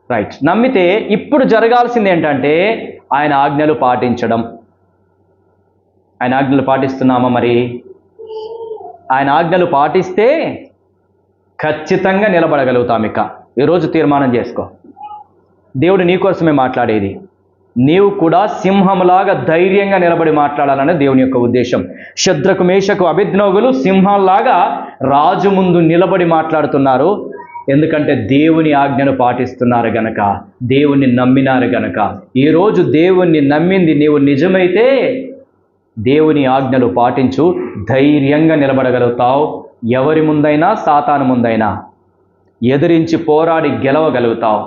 Speaker 1: రైట్. నమ్మితే ఇప్పుడు జరగాల్సింది ఏంటంటే ఆయన ఆజ్ఞలు పాటించడం. ఆయన ఆజ్ఞలు పాటిస్తున్నామా? మరి ఆయన ఆజ్ఞలు పాటిస్తే ఖచ్చితంగా నిలబడగలుగుతాం. ఇక ఈరోజు తీర్మానం చేసుకో. దేవుడు నీ కోసమే మాట్లాడేది. నీవు కూడా సింహంలాగా ధైర్యంగా నిలబడి మాట్లాడాలని దేవుని యొక్క ఉద్దేశం. శద్రకు, మేషకు, అబేద్నెగోలు సింహంలాగా రాజు ముందు నిలబడి మాట్లాడుతున్నారు. ఎందుకంటే దేవుని ఆజ్ఞను పాటిస్తున్నారు గనక, దేవుణ్ణి నమ్మినారు గనక. ఈరోజు దేవుణ్ణి నమ్మింది నీవు నిజమైతే దేవుని ఆజ్ఞలు పాటించు, ధైర్యంగా నిలబడగలుగుతావు. ఎవరి ముందైనా, సాతాను ముందైనా ఎదిరించి పోరాడి గెలవగలుగుతావు.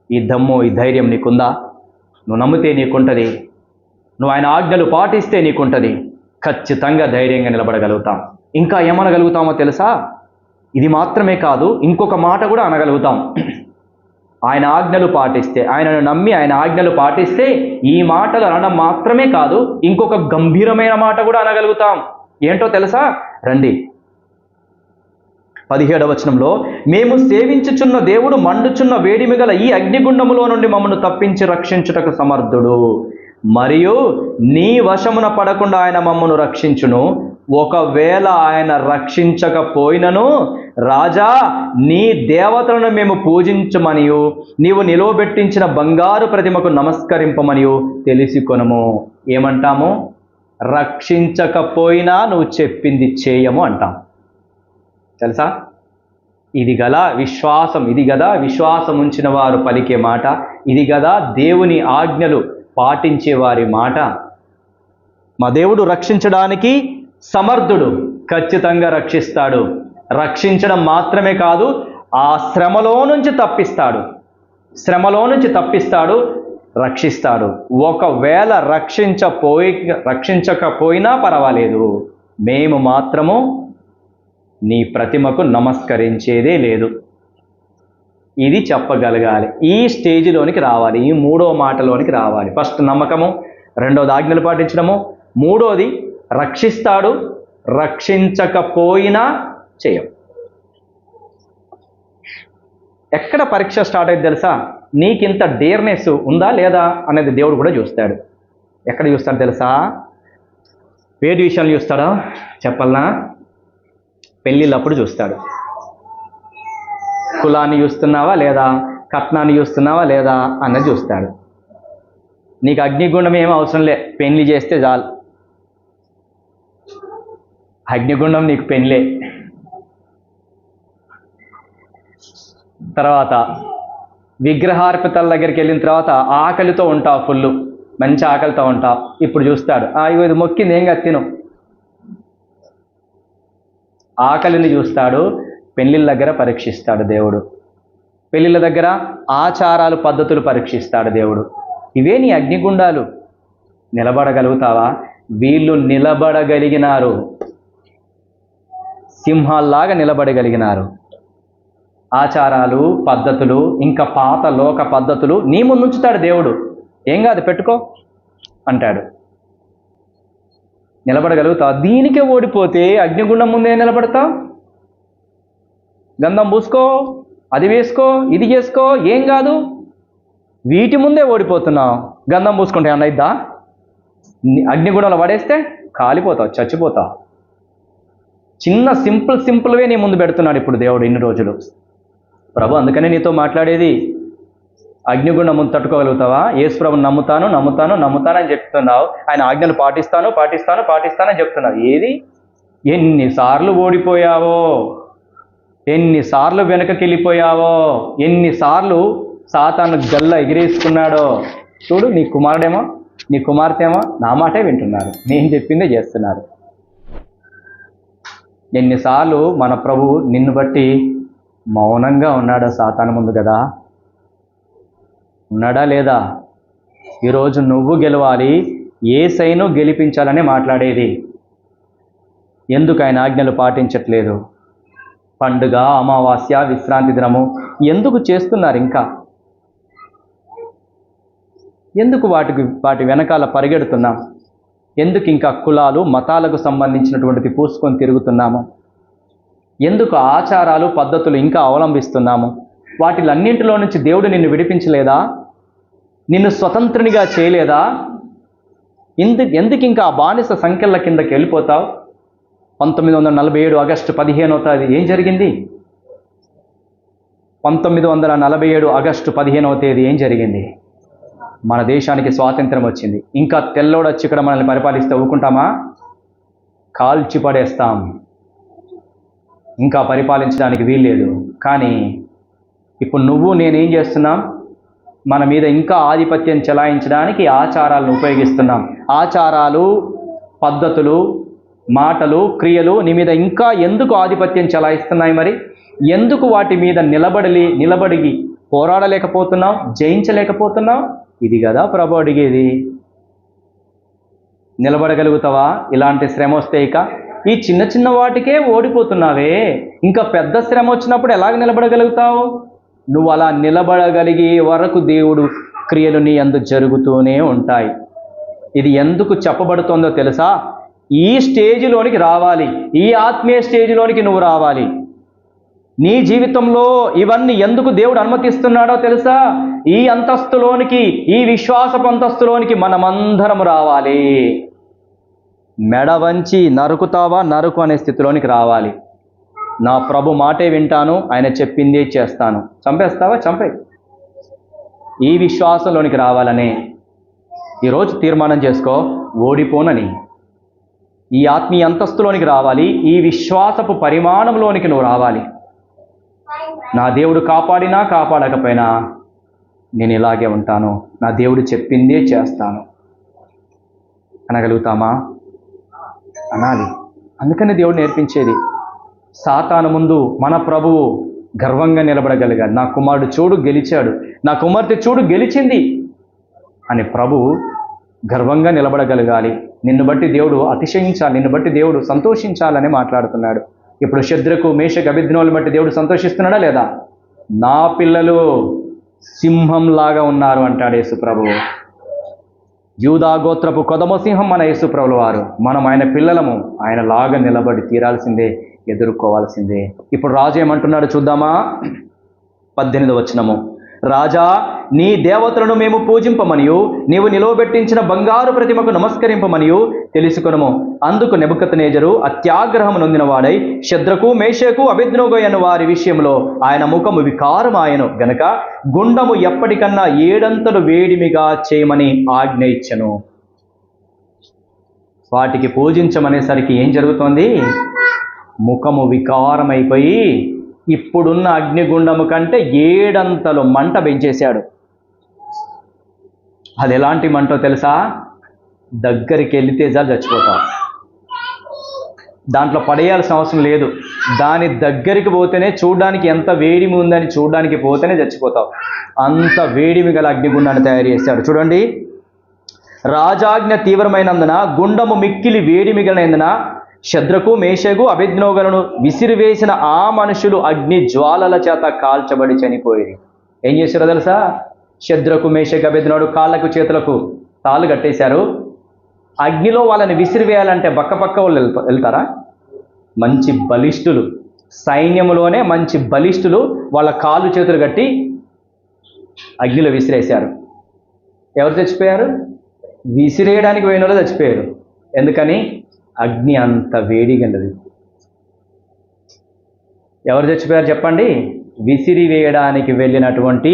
Speaker 1: ఈ దమ్ము, ఈ ధైర్యం నీకుందా? నువ్వు నమ్మితే నీకుంటుంది. నువ్వు ఆయన ఆజ్ఞలు పాటిస్తే నీకుంటుంది. ఖచ్చితంగా ధైర్యంగా నిలబడగలుగుతాం. ఇంకా ఏమనగలుగుతామో తెలుసా? ఇది మాత్రమే కాదు, ఇంకొక మాట కూడా అనగలుగుతాం. ఆయన ఆజ్ఞలు పాటిస్తే, ఆయనను నమ్మి ఆయన ఆజ్ఞలు పాటిస్తే ఈ మాటలు అనడం మాత్రమే కాదు, ఇంకొక గంభీరమైన మాట కూడా అనగలుగుతాం. ఏంటో తెలుసా? రండి. 17వ వచనంలో, మేము సేవించుచున్న దేవుడు మండుచున్న వేడిమి గల ఈ అగ్నిగుండములో నుండి మమ్మను తప్పించి రక్షించుటకు సమర్థుడు, మరియు నీ వశమున పడకుండా ఆయన మమ్మను రక్షించును. ఒకవేళ ఆయన రక్షించకపోయినను రాజా, నీ దేవతలను మేము పూజించమనియు నీవు నిలువబెట్టించిన బంగారు ప్రతిమకు నమస్కరింపమనియు తెలిసికొనము. ఏమంటాము? రక్షించకపోయినా నువ్వు చెప్పింది చేయము అంటాం. తెలుసా? ఇది గదా విశ్వాసం, ఇది గదా విశ్వాసం ఉంచిన వారు పలికే మాట, ఇది గదా దేవుని ఆజ్ఞలు పాటించే వారి మాట. మా దేవుడు రక్షించడానికి సమర్థుడు, ఖచ్చితంగా రక్షిస్తాడు. రక్షించడం మాత్రమే కాదు, ఆ శ్రమలో నుంచి తప్పిస్తాడు, రక్షిస్తాడు. ఒకవేళ రక్షించకపోయినా పర్వాలేదు, మేము మాత్రము నీ ప్రతిమకు నమస్కరించేదే లేదు. ఇది చెప్పగలగాలి. ఈ స్టేజిలోనికి రావాలి, ఈ 3వ మాటలోనికి రావాలి. ఫస్ట్ నమ్మకము, 2వది ఆజ్ఞలు పాటించడము, 3వది రక్షిస్తాడు, రక్షించకపోయినా చేయం. ఎక్కడ పరీక్ష స్టార్ట్ అయింది తెలుసా? నీకింత డేర్నెస్ ఉందా లేదా అనేది దేవుడు కూడా చూస్తాడు. ఎక్కడ చూస్తాడు తెలుసా? వేడి విషయాలు చూస్తాడా? చెప్పాలనా? పెళ్ళిళ్ళప్పుడు చూస్తాడు. కులాన్ని చూస్తున్నావా లేదా, కట్నాన్ని చూస్తున్నావా లేదా అన్నది చూస్తాడు. నీకు అగ్నిగుండం ఏమీ అవసరం లే, పెళ్లి చేస్తే చాలు. అగ్నిగుండం నీకు పెళ్ళే. తర్వాత విగ్రహార్పితల దగ్గరికి వెళ్ళిన తర్వాత ఆకలితో ఉంటావు, ఫుల్ మంచి ఆకలితో ఉంటావు. ఇప్పుడు చూస్తాడు, ఇది మొక్కింది ఏం తిను. ఆకలిని చూస్తాడు. పెళ్ళిళ్ళ దగ్గర పరీక్షిస్తాడు దేవుడు. పెళ్ళిళ్ళ దగ్గర ఆచారాలు, పద్ధతులు పరీక్షిస్తాడు దేవుడు. ఇవే నీ అగ్నిగుండాలు. నిలబడగలుగుతావా? వీళ్ళు నిలబడగలిగినారు, సింహాల్లాగా నిలబడగలిగినారు. ఆచారాలు, పద్ధతులు, ఇంకా పాత లోక పద్ధతులు నీ ముందు ఉంచుతాడు దేవుడు. ఏం కాదు, పెట్టుకో అంటాడు. నిలబడగలుగుతావు. దీనికే ఓడిపోతే అగ్నిగుండం ముందే నిలబడతావు. గంధం పూసుకో అది వేసుకో, ఇది చేసుకో, ఏం కాదు, వీటి ముందే ఓడిపోతున్నావు. గంధం పూసుకుంటే ఏమన్నా అయిద్దా? అగ్నిగుణంలో పడేస్తే కాలిపోతావు, చచ్చిపోతావు. చిన్న సింపుల్వే నీ ముందు పెడుతున్నాడు ఇప్పుడు దేవుడు ఇన్ని రోజులు. ప్రభు అందుకనే నీతో మాట్లాడేది. అగ్నిగుండం ముందు తట్టుకోగలుగుతావా? యేసు ప్రభుని నమ్ముతానని చెప్తున్నావు. ఆయన ఆజ్ఞలు పాటిస్తానని చెప్తున్నావు. ఏది? ఎన్నిసార్లు ఓడిపోయావో, ఎన్నిసార్లు వెనకకి వెళ్ళిపోయావో, ఎన్నిసార్లు సాతాను గల్ల ఎగిరేసుకున్నాడో. చూడు, నీ కుమారుడేమో నీ కుమార్తె ఏమో నా మాటే వింటున్నారు, నేను చెప్పిందే చేస్తున్నారు. ఎన్నిసార్లు మన ప్రభు నిన్ను బట్టి మౌనంగా ఉన్నాడా సాతాను ముందు కదా? ఉన్నాడా లేదా? ఈరోజు నువ్వు గెలవాలి, యేసయ్యను గెలిపించాలని మాట్లాడేది. ఎందుకు ఆయన ఆజ్ఞలు పాటించట్లేదు? పండుగ, అమావాస్య, విశ్రాంతి దినము ఎందుకు చేస్తున్నారు? ఇంకా ఎందుకు వాటి వెనకాల పరిగెడుతున్నాం? ఎందుకు ఇంకా కులాలు, మతాలకు సంబంధించినటువంటిది పూసుకొని తిరుగుతున్నాము? ఎందుకు ఆచారాలు, పద్ధతులు ఇంకా అవలంబిస్తున్నాము? వాటిలన్నింటిలో నుంచి దేవుడు నిన్ను విడిపించలేదా? నిన్ను స్వతంత్రునిగా చేయలేదా? ఎందుకు ఇంకా ఆ బానిస సంఖ్యల కిందకి వెళ్ళిపోతావు? 1947 ఆగస్టు 15వ తేదీ ఏం జరిగింది? 1947 ఆగస్టు 15వ తేదీ ఏం జరిగింది? మన దేశానికి స్వాతంత్రం వచ్చింది. ఇంకా తెల్లోడొచ్చి ఇక్కడ మనల్ని పరిపాలిస్తే ఊరుకుంటామా? కాల్చి పడేస్తాం. ఇంకా పరిపాలించడానికి వీల్లేదు. కానీ ఇప్పుడు నువ్వు నేనేం చేస్తున్నాం? మన మీద ఇంకా ఆధిపత్యం చెలాయించడానికి ఆచారాలను ఉపయోగిస్తున్నాం. ఆచారాలు, పద్ధతులు, మాటలు, క్రియలు నీ మీద ఇంకా ఎందుకు ఆధిపత్యం చెలాయిస్తున్నాయి? మరి ఎందుకు వాటి మీద నిలబడి పోరాడలేకపోతున్నావు, జయించలేకపోతున్నావు? ఇది కదా ప్రభు అడిగేది. నిలబడగలుగుతావా ఇలాంటి శ్రమ వస్తే? ఇక ఈ చిన్న వాటికే ఓడిపోతున్నావే, ఇంకా పెద్ద శ్రమ వచ్చినప్పుడు ఎలాగ నిలబడగలుగుతావు? నువ్వు అలా నిలబడగలిగే వరకు దేవుడు క్రియలు నీ యందు జరుగుతూనే ఉంటాయి. ఇది ఎందుకు చెప్పబడుతోందో తెలుసా? ఈ స్టేజిలోనికి రావాలి, ఈ ఆత్మీయ స్టేజిలోనికి నువ్వు రావాలి. నీ జీవితంలో ఇవన్నీ ఎందుకు దేవుడు అనుమతిస్తున్నాడో తెలుసా? ఈ అంతస్తులోనికి, ఈ విశ్వాసపు అంతస్తులోనికి మనమందరం రావాలి. మెడ వంచి నరుకుతావా, నరుకు అనే స్థితిలోనికి రావాలి. నా ప్రభు మాటే వింటాను, ఆయన చెప్పిందే చేస్తాను. చంపేస్తావా? చంపే. ఈ విశ్వాసంలోనికి రావాలనే ఈరోజు తీర్మానం చేసుకో. ఓడిపోనని. ఈ ఆత్మీయ అంతస్తులోనికి రావాలి, ఈ విశ్వాసపు పరిమాణంలోనికి నువ్వు రావాలి. నా దేవుడు కాపాడినా కాపాడకపోయినా నేను ఇలాగే ఉంటాను, నా దేవుడు చెప్పిందే చేస్తాను అనగలుగుతామా? అనాలి. అందుకని దేవుడు నేర్పించేది. సాతాను ముందు మన ప్రభువు గర్వంగా నిలబడగలిగాడు. నా కుమారుడు చూడు గెలిచాడు, నా కుమార్తె చూడు గెలిచింది అని ప్రభువు గర్వంగా నిలబడగలగాలి. నిన్ను బట్టి దేవుడు అతిశయించాలి, నిన్ను బట్టి దేవుడు సంతోషించాలని మాట్లాడుతున్నాడు. ఇప్పుడు శద్రకు, మేషకు, అబేద్నెగోలను బట్టి దేవుడు సంతోషిస్తున్నాడా లేదా? నా పిల్లలు సింహంలాగా ఉన్నారు అంటాడు యేసు ప్రభువు. యూదా గోత్రపు కొదమ సింహం మన యేసు ప్రభుల వారు. మనం ఆయన పిల్లలము, ఆయన లాగా నిలబడి తీరాల్సిందే, ఎదుర్కోవాల్సిందే. ఇప్పుడు రాజు ఏమంటున్నాడు చూద్దామా? 18వ వచనము. రాజా, నీ దేవతలను మేము పూజింపమనియు నీవు నిలవబెట్టించిన బంగారు ప్రతిమకు నమస్కరింపమనియు తెలుసుకొనుము. అందుకు నెబుకద్నెజరు అత్యాగ్రహము నొందినవాడై శద్రకు, మేషకు, అబేద్నెగో అను వారి విషయంలో ఆయన ముఖము వికారమాయెను గనక గుండము ఎప్పటికన్నా 7 అంతలు వేడిమిగా చేయమని ఆజ్ఞ ఇచ్చెను. వాటికి పూజించమనేసరికి ఏం జరుగుతోంది? ముఖము వికారమైపోయి ఇప్పుడున్న అగ్నిగుండము కంటే 7 అంతలు మంట పెంచేశాడు. అది ఎలాంటి మంటో తెలుసా? దగ్గరికి వెళితే చచ్చిపోతావు. దాంట్లో పడేయాల్సిన అవసరం లేదు. దాని దగ్గరికి పోతేనే, చూడడానికి ఎంత వేడిమి ఉందని చూడడానికి పోతేనే చచ్చిపోతావు. అంత వేడిమి గల అగ్నిగుండాన్ని తయారు చేశాడు. చూడండి, రాజాజ్ఞ తీవ్రమైనందున గుండము మిక్కిలి వేడిమిగలైనందున శద్రకు, మేషకు, అబేద్నెగోలను విసిరివేసిన ఆ మనుషులు అగ్ని జ్వాలల చేత కాల్చబడి చనిపోయేది. ఏం చేశారో తెలుసా? శద్రకు, మేషకు, అబేద్నెగోలు కాళ్ళకు, చేతులకు తాళ్ళు కట్టేశారు. అగ్నిలో వాళ్ళని విసిరివేయాలంటే పక్క వాళ్ళు వెళ్తారా? మంచి బలిష్ఠులు, సైన్యములోనే మంచి బలిష్ఠులు వాళ్ళ కాళ్ళు చేతులు కట్టి అగ్నిలో విసిరేశారు. ఎవరు చచ్చిపోయారు? విసిరేయడానికి పోయిన వాళ్ళు చచ్చిపోయారు. ఎందుకని? అగ్ని అంత వేడిగలది. ఎవరు చచ్చిపోయారు చెప్పండి? విసిరి వేయడానికి వెళ్ళినటువంటి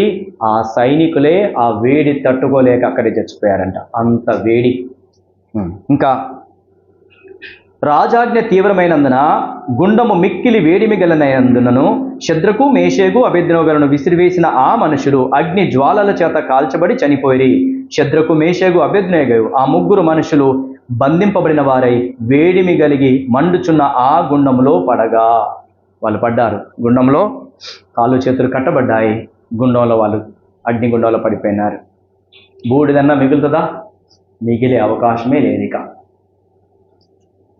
Speaker 1: ఆ సైనికులే ఆ వేడి తట్టుకోలేక అక్కడే చచ్చిపోయారంట. అంత వేడి. ఇంకా రాజాజ్ఞ తీవ్రమైనందున గుండము మిక్కిలి వేడిమి గలనైనందునను శద్రకు మేషేగు అబేద్నెగోలను విసిరివేసిన ఆ మనుషులు అగ్ని జ్వాలల చేత కాల్చబడి చనిపోయి. శద్రకు మేషేగు అబేద్నెగో ఆ ముగ్గురు మనుషులు బంధింపబడిన వారై వేడిమి కలిగి మండుచున్న ఆ గుండములో పడగా, వాళ్ళు పడ్డారు. గుండంలో కాళ్ళు చేతులు కట్టబడ్డాయి. గుండంలో వాళ్ళు అగ్నిగుండంలో పడిపోయినారు. బూడిదన్నా మిగులుతుందా? మిగిలే అవకాశమే లేదు. ఇక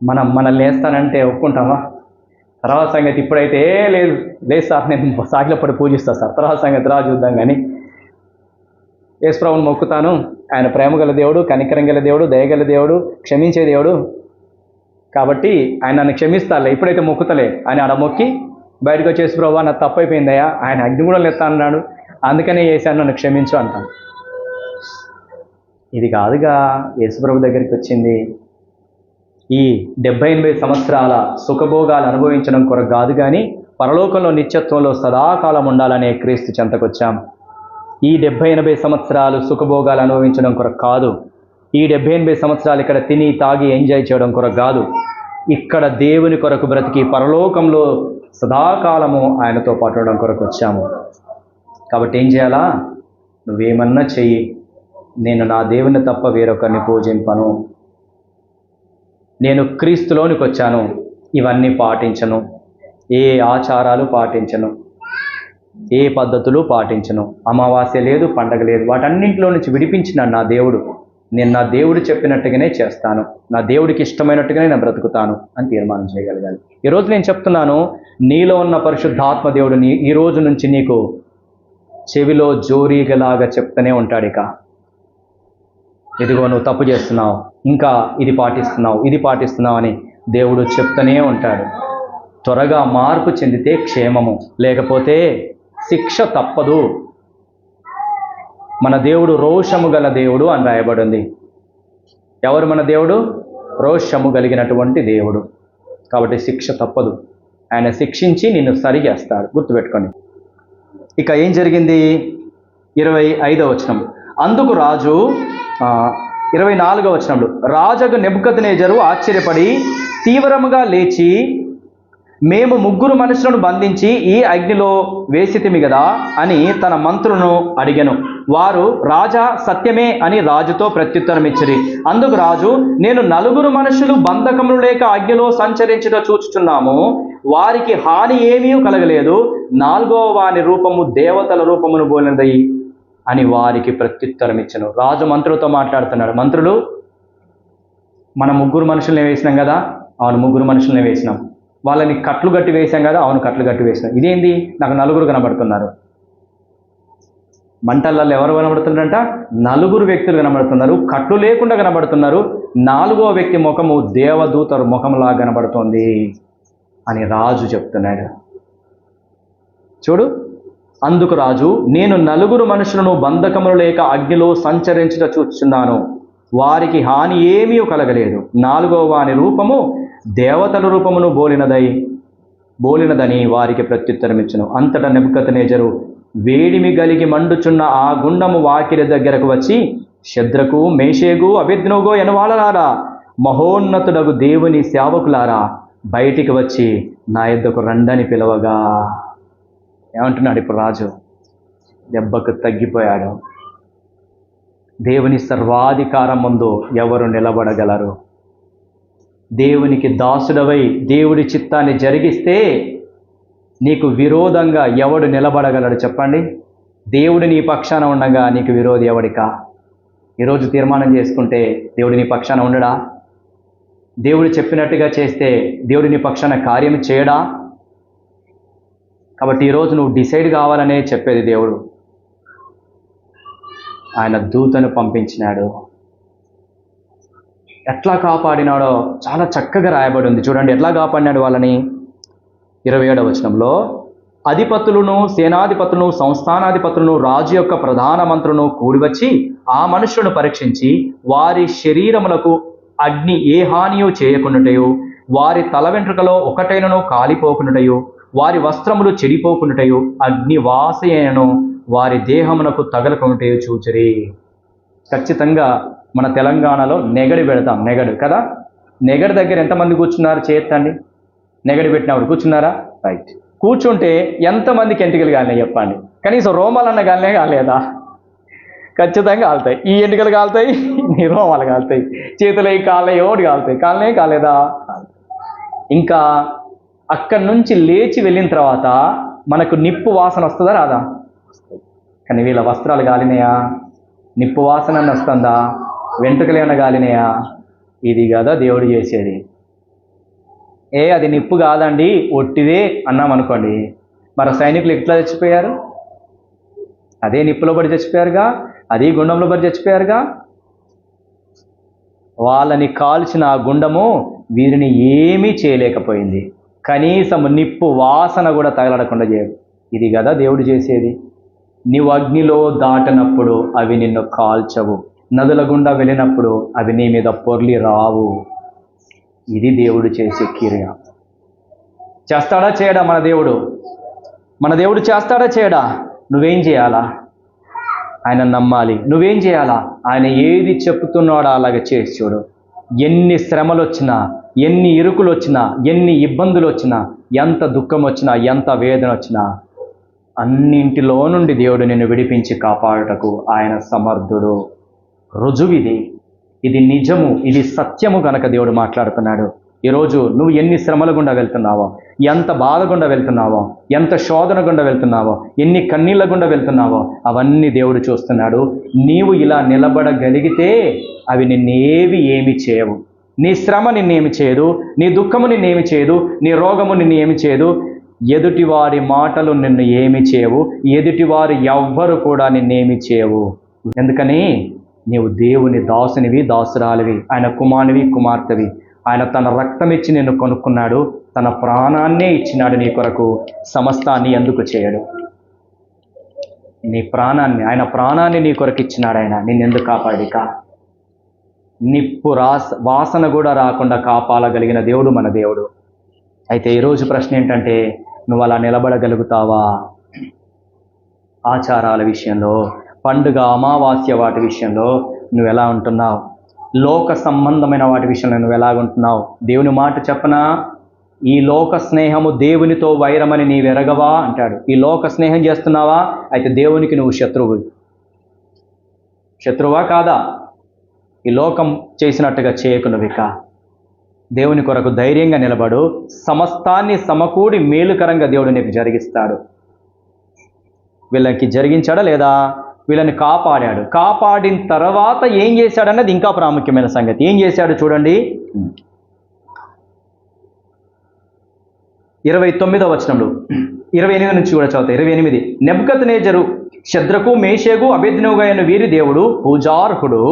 Speaker 1: మనల్ని వేస్తానంటే ఒప్పుకుంటామా? తర్వాత సంగతి ఇప్పుడైతే లేదు సార్, నేను సాగిలో పడి పూజిస్తా సార్, తర్వాత సంగతి రా చూద్దాం. కానీ యేసుప్రభువుని మొక్కుతాను, ఆయన ప్రేమ గల దేవుడు, కనికరం గల దేవుడు, దయగల దేవుడు, క్షమించే దేవుడు, కాబట్టి ఆయన నన్ను క్షమిస్తాలే, ఇప్పుడైతే మొక్కుతలే అని ఆడ మొక్కి బయటకు వచ్చేసి ప్రభు నాకు తప్పైపోయిందయ్యా, ఆయన అగ్నిగుండంలో ఎత్తా అన్నాడు, అందుకనే చేశాను, నన్ను క్షమించు అంటాను. ఇది కాదుగా యేసుప్రభు దగ్గరికి వచ్చింది. ఈ 70-80 సంవత్సరాల సుఖభోగాలు అనుభవించడం కొరకు కాదు, కానీ పరలోకంలో నిత్యత్వంలో సదాకాలం ఉండాలనే క్రీస్తు చెంతకొచ్చాం. ఈ 70-80 సంవత్సరాలు సుఖభోగాలు అనుభవించడం కొరకు కాదు. ఈ 70-80 సంవత్సరాలు ఇక్కడ తిని తాగి ఎంజాయ్ చేయడం కొరకు కాదు. ఇక్కడ దేవుని కొరకు బ్రతికి పరలోకంలో సదాకాలము ఆయనతో పాటు ఉండడం కొరకు వచ్చాము. కాబట్టి ఏం చేయాలా? నువ్వేమన్నా చెయ్యి, నేను నా దేవుని తప్ప వేరొకరిని పూజింపను. నేను క్రీస్తులోనికి వచ్చాను, ఇవన్నీ పాటించను, ఏ ఆచారాలు పాటించను, ఏ పద్ధతులు పాటించను, అమావాస్య లేదు, పండగ లేదు, వాటన్నింటిలో నుంచి విడిపించినాడు నా దేవుడు. నేను నా దేవుడు చెప్పినట్టుగానే చేస్తాను, నా దేవుడికి ఇష్టమైనట్టుగానే నేను బ్రతుకుతాను అని తీర్మానం చేయగలగాలి. ఈరోజు నేను చెప్తున్నాను, నీలో ఉన్న పరిశుద్ధాత్మ దేవుడిని ఈ రోజు నుంచి నీకు చెవిలో జోరీగలాగా చెప్తూనే ఉంటాడు. ఇక ఇదిగో నువ్వు తప్పు చేస్తున్నావు, ఇంకా ఇది పాటిస్తున్నావు అని దేవుడు చెప్తూనే ఉంటాడు. త్వరగా మార్పు చెందితే క్షేమము, లేకపోతే శిక్ష తప్పదు. మన దేవుడు రోషము గల దేవుడు అని రాయబడింది. ఎవరు మన దేవుడు? రోషము కలిగినటువంటి దేవుడు. కాబట్టి శిక్ష తప్పదు, ఆయన శిక్షించి నిన్ను సరిచేస్తాడు, గుర్తుపెట్టుకోండి. ఇక ఏం జరిగింది? 25వ వచనం. అందుకు రాజు 24వ వచనంలో రాజగు నెబుకద్నెజరు ఆశ్చర్యపడి తీవ్రముగా లేచి, మేము 3 మనుషులను బంధించి ఈ అగ్నిలో వేసితిమి కదా అని తన మంత్రులను అడిగెను. వారు రాజా సత్యమే అని రాజుతో ప్రత్యుత్తరం ఇచ్చిరి. అందుకు రాజు, నేను 4 మనుషులు బంధకములు లేక అగ్నిలో సంచరించుట చూచుచున్నాము, వారికి హాని ఏమీ కలగలేదు, 4వ వాని రూపము దేవతల రూపమును పోలినది అని వారికి ప్రత్యుత్తరం ఇచ్చను. రాజు మంత్రులతో మాట్లాడుతున్నాడు. మంత్రులు, మనం 3 మనుషుల్ని వేసినాం కదా? అవును, 3 మనుషుల్ని వేసినాం. వాళ్ళని కట్లు గట్టి వేసాం కదా? అవును, కట్లు గట్టి వేసినాం. ఇదేంది? నాకు 4 కనబడుతున్నారు. మంటలలో ఎవరు కనబడుతున్నారంట? 4 వ్యక్తులు కనబడుతున్నారు, కట్లు లేకుండా కనబడుతున్నారు. 4వ వ్యక్తి ముఖము దేవదూత ముఖంలా కనబడుతోంది అని రాజు చెప్తున్నాడు. చూడు, అందుకు రాజు, నేను 4 మనుషులను బంధకములు లేక అగ్నిలో సంచరించుట చూస్తున్నాను, వారికి హాని ఏమీ కలగలేదు, 4వ వాని రూపము దేవతల రూపమును బోలినదని వారికి ప్రత్యుత్తరం ఇచ్చును. అంతటా నెబుకద్నెజరు వేడిమి కలిగి మండుచున్న ఆ గుండము వాకిలి దగ్గరకు వచ్చి, శద్రకు మేషేగు అబేద్నెగో ఎనవాళ్ళలారా, మహోన్నతుడగు దేవుని సేవకులారా, బయటికి వచ్చి నా యొద్దకు రండని పిలవగా. ఏమంటున్నాడు ఇప్పుడు రాజు? దెబ్బకు తగ్గిపోయాడు. దేవుని సర్వాధికారం ముందు ఎవరు నిలబడగలరు? దేవునికి దాసుడవై దేవుడి చిత్తాన్ని జరిగిస్తే నీకు విరోధంగా ఎవడు నిలబడగలడు చెప్పండి? దేవుడు నీ పక్షాన ఉండగా నీకు విరోధి ఎవడికా? ఈరోజు తీర్మానం చేసుకుంటే దేవుడు నీ పక్షాన ఉండడా? దేవుడు చెప్పినట్టుగా చేస్తే దేవుడు నీ పక్షాన కార్యం చేయడా? కాబట్టి ఈరోజు నువ్వు డిసైడ్ కావాలనే చెప్పేది దేవుడు. ఆయన దూతను పంపించినాడు. ఎట్లా కాపాడినాడో చాలా చక్కగా రాయబడి ఉంది. చూడండి ఎట్లా కాపాడినాడు వాళ్ళని. 27వ వచనంలో అధిపతులను, సేనాధిపతులను, సంస్థానాధిపతులను, రాజు యొక్క ప్రధాన మంత్రులను కూడివచ్చి ఆ మనుషులను పరీక్షించి వారి శరీరములకు అగ్ని ఏ హానియో చేయకుండాటయో, వారి తల వెంట్రుకలో ఒకటైనను కాలిపోకుండాటయో, వారి వస్త్రములు చెడిపోకుండాటయో, అగ్ని వాసయను వారి దేహమునకు తగలకుండాటయో చూచిరి. ఖచ్చితంగా మన తెలంగాణలో నెగడి పెడతాం. నెగడు కదా, నెగడి దగ్గర ఎంతమంది కూర్చున్నారు? చేత్తండి. నెగడి పెట్టినప్పుడు కూర్చున్నారా? రైట్. కూర్చుంటే ఎంతమందికి ఎంటికలు కాలినాయి చెప్పండి? కనీసం రోమాలన్న కాలినాయి కాలేదా? ఖచ్చితంగా కాలుతాయి. ఈ ఎంటికలు కాలుతాయి, నీ రోమాలు కాలుతాయి, చేతులు కాళ్ళ ఓడి కాలుతాయి. కాలనే కాలేదా? ఇంకా అక్కడి నుంచి లేచి వెళ్ళిన తర్వాత మనకు నిప్పు వాసన వస్తుందా రాదా? కానీ వీళ్ళ వస్త్రాలు కాలినాయా? నిప్పు వాసన వస్తుందా? వెంట్రుకలు ఏమన్నా కాలినాయా? ఇది కదా దేవుడు చేసేది. అది నిప్పు కాదండి, ఒట్టిదే అన్నాం అనుకోండి, మరి సైనికులు ఎట్లా చచ్చిపోయారు? అదే నిప్పులో పడి చచ్చిపోయారుగా, అదే గుండంలో పడి చచ్చిపోయారుగా. వాళ్ళని కాల్చిన ఆ గుండము వీరిని ఏమీ చేయలేకపోయింది. కనీసం నిప్పు వాసన కూడా తగలడకుండా చేయదు. ఇది కదా దేవుడు చేసేది. నీవు అగ్నిలో దాటనప్పుడు అవి నిన్ను కాల్చవు, నదుల గుండా వెళ్ళినప్పుడు అవి నీ మీద పొర్లి రావు. ఇది దేవుడు చేసే క్రియ. చేస్తాడా చేయడా మన దేవుడు? మన దేవుడు చేస్తాడా చేయడా? నువ్వేం చేయాలా? ఆయన నమ్మాలి. నువ్వేం చేయాలా? ఆయన ఏది చెప్తున్నాడో అలాగే చేసి చూడు. ఎన్ని శ్రమలు వచ్చినా, ఎన్ని ఇరుకులు వచ్చినా, ఎన్ని ఇబ్బందులు వచ్చినా, ఎంత దుఃఖం వచ్చినా, ఎంత వేదన వచ్చినా, అన్నింటిలో నుండి దేవుడు నిన్ను విడిపించి కాపాడుటకు ఆయన సమర్థుడు. రుజువిది. ఇది నిజము, ఇది సత్యము గనక దేవుడు మాట్లాడుతున్నాడు. ఈరోజు నువ్వు ఎన్ని శ్రమల గుండా వెళ్తున్నావో, ఎంత బాధ గుండా వెళ్తున్నావో, ఎంత శోధన గుండా వెళ్తున్నావో, ఎన్ని కన్నీళ్ళ గుండా వెళ్తున్నావో అవన్నీ దేవుడు చూస్తున్నాడు. నీవు ఇలా నిలబడగలిగితే అవి ఏమి చేయవు. నీ శ్రమ నిన్నేమి చేయదు, నీ దుఃఖము నిన్నేమి చేయదు, నీ రోగము నిన్నేమి చేయదు, ఎదుటివారి మాటలు నిన్ను ఏమి చేయవు, ఎదుటివారు ఎవ్వరు కూడా నిన్నేమి చేయవు. ఎందుకని? నీవు దేవుని దాసునివి, దాసురాలివి, ఆయన కుమారునివి, కుమార్తెవి. ఆయన తన రక్తం ఇచ్చి నిన్ను కొనుక్కున్నాడు, తన ప్రాణాన్నే ఇచ్చినాడు నీ కొరకు. సమస్తాన్ని ఎందుకు చేయడు? నీ ప్రాణాన్ని, ఆయన ప్రాణాన్ని నీ కొరకు ఇచ్చినాడు. ఆయన నిన్నెందుకు కాపాడిక? నిప్పు వాసన కూడా రాకుండా కాపాడగలిగిన దేవుడు మన దేవుడు. అయితే ఈరోజు ప్రశ్న ఏంటంటే, నువ్వు అలా నిలబడగలుగుతావా? ఆచారాల విషయంలో, పండుగ అమావాస్య వాటి విషయంలో నువ్వు ఎలా ఉంటున్నావు? లోక సంబంధమైన వాటి విషయంలో నువ్వు ఎలాగుంటున్నావు? దేవుని మాట చెప్పనా? ఈ లోక స్నేహము దేవునితో వైరమని నీవెరగవా అంటాడు. ఈ లోక స్నేహం చేస్తున్నావా? అయితే దేవునికి నువ్వు శత్రువా కాదా? ఈ లోకం చేసినట్టుగా చేయకు. నువ్విక దేవుని కొరకు ధైర్యంగా నిలబడు. సమస్తాన్ని సమకూడి మేలుకరంగా దేవుడు నీకు జరిగిస్తాడు. వీళ్ళకి జరిగించాడా లేదా? వీళ్ళని కాపాడాడు. కాపాడిన తర్వాత ఏం చేశాడన్నది ఇంకా ప్రాముఖ్యమైన సంగతి. ఏం చేశాడు చూడండి. 29వ వచనంలో 28 నుంచి కూడా చదువుతాయి. 28 నెబుకద్నెజరు శద్రకు, మేషగు, అబేద్నెగోగా అయిన వీరి దేవుడు పూజార్హుడు.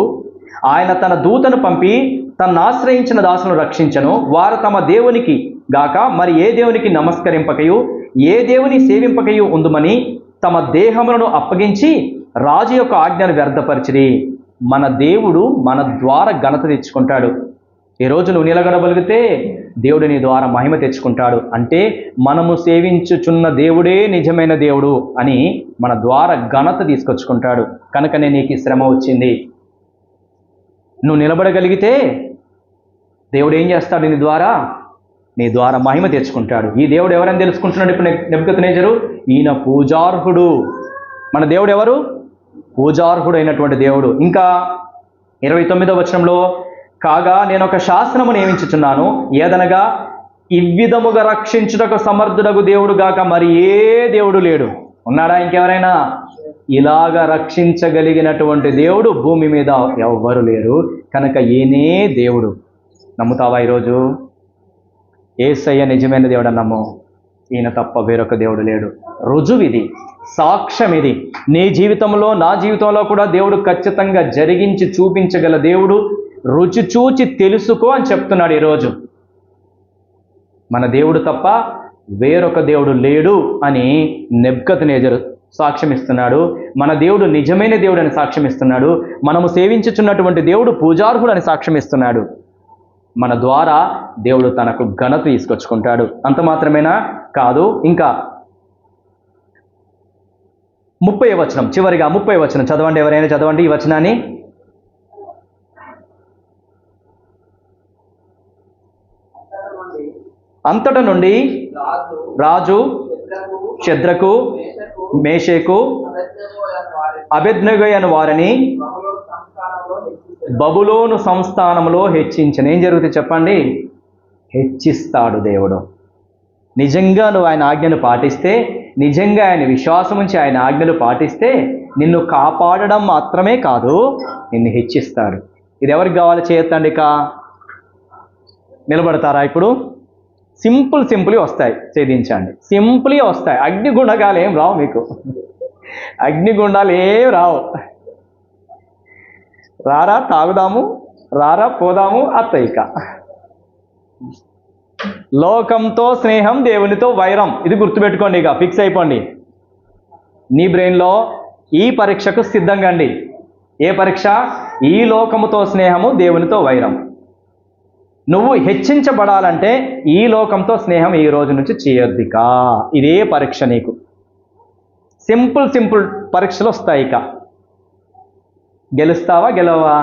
Speaker 1: ఆయన తన దూతను పంపి తనను ఆశ్రయించిన దాసులను రక్షించను. వారు తమ దేవునికి గాక మరి ఏ దేవునికి నమస్కరింపకయు, ఏ దేవుని సేవింపకయు ఉందుమని తమ దేహములను అప్పగించి రాజు యొక్క ఆజ్ఞను వ్యర్థపరిచిరి. మన దేవుడు మన ద్వారా ఘనత తెచ్చుకుంటాడు. ఈరోజు నువ్వు నిలగడగలిగితే దేవుడు నీ ద్వారా మహిమ తెచ్చుకుంటాడు. అంటే మనము సేవించుచున్న దేవుడే నిజమైన దేవుడు అని మన ద్వారా ఘనత తీసుకొచ్చుకుంటాడు. కనుకనే నీకు ఈ శ్రమ వచ్చింది. నువ్వు నిలబడగలిగితే దేవుడు ఏం చేస్తాడు? నీ ద్వారా మహిమ తెచ్చుకుంటాడు. ఈ దేవుడు ఎవరని తెలుసుకుంటున్నాడు ఇప్పుడు నెబుకద్నెజరు? ఈయన పూజార్హుడు. మన దేవుడు ఎవరు? పూజార్హుడు అయినటువంటి దేవుడు. ఇంకా 29వ వచనంలో, కాగా నేను ఒక శాసనము నియమించుచున్నాను, ఏదనగా ఇవ్విధముగా రక్షించుటకు సమర్థుడగు దేవుడు గాక మరి ఏ దేవుడు లేడు. ఉన్నాడా ఇంకెవరైనా? ఇలాగా రక్షించగలిగినటువంటి దేవుడు భూమి మీద ఎవ్వరు లేరు. కనుక ఈయనే దేవుడు. నమ్ముతావా ఈరోజు? యేసయ్య నిజమైన దేవుడు నమ్ము. ఈయన తప్ప వేరొక దేవుడు లేడు. రుజువిది, సాక్ష్యం ఇది. నీ జీవితంలో, నా జీవితంలో కూడా దేవుడు ఖచ్చితంగా జరిగించి చూపించగల దేవుడు. రుచి చూచి తెలుసుకో అని చెప్తున్నాడు ఈరోజు. మన దేవుడు తప్ప వేరొక దేవుడు లేడు అని నెబుకద్నెజరు సాక్ష్యం ఇస్తున్నాడు. మన దేవుడు నిజమైన దేవుడు అని సాక్ష్యం ఇస్తున్నాడు. మనము సేవించుచున్నటువంటి దేవుడు పూజార్హుడు అని సాక్ష్యం ఇస్తున్నాడు. మన ద్వారా దేవుడు తనకు ఘనత తీసుకొచ్చుకుంటాడు. అంత మాత్రమేనా కాదు, ఇంకా 30వ వచనం, చివరిగా 30వ వచనం చదవండి, ఎవరైనా చదవండి ఈ వచనాన్ని. అంతట నుండి రాజు షద్రకు మేషకు అబేద్నెగో అను వారిని బబులోను సంస్థానంలో హెచ్చించిన. ఏం జరుగుతుంది చెప్పండి? హెచ్చిస్తాడు దేవుడు. నిజంగా నువ్వు ఆయన ఆజ్ఞను పాటిస్తే, నిజంగా ఆయన విశ్వాసం ఉంచి ఆయన ఆజ్ఞలు పాటిస్తే నిన్ను కాపాడడం మాత్రమే కాదు, నిన్ను హెచ్చిస్తాడు. ఇది ఎవరికి కావాలి? చేయొద్దండి. ఇక నిలబడతారా? ఇప్పుడు సింపుల్ వస్తాయి, ఛేదించండి. సింపుల్గా వస్తాయి. అగ్నిగుండాలు ఏం రావు మీకు, అగ్నిగుండాలు ఏం రావు. రారా తాగుదాము, రారా పోదాము, ఇక లోకంతో స్నేహం, దేవునితో వైరం. ఇది గుర్తుపెట్టుకోండి, ఇక ఫిక్స్ అయిపోండి నీ బ్రెయిన్లో. ఈ పరీక్షకు సిద్ధంగా అండి. ఏ పరీక్ష? ఈ లోకముతో స్నేహము, దేవునితో వైరం. నువ్వు హెచ్చించబడాలంటే ఈ లోకంతో స్నేహం ఈ రోజు నుంచి చేయొద్దిక. ఇదే పరీక్ష నీకు. సింపుల్ పరీక్షలు వస్తాయి. ఇక గెలుస్తావా గెలవా?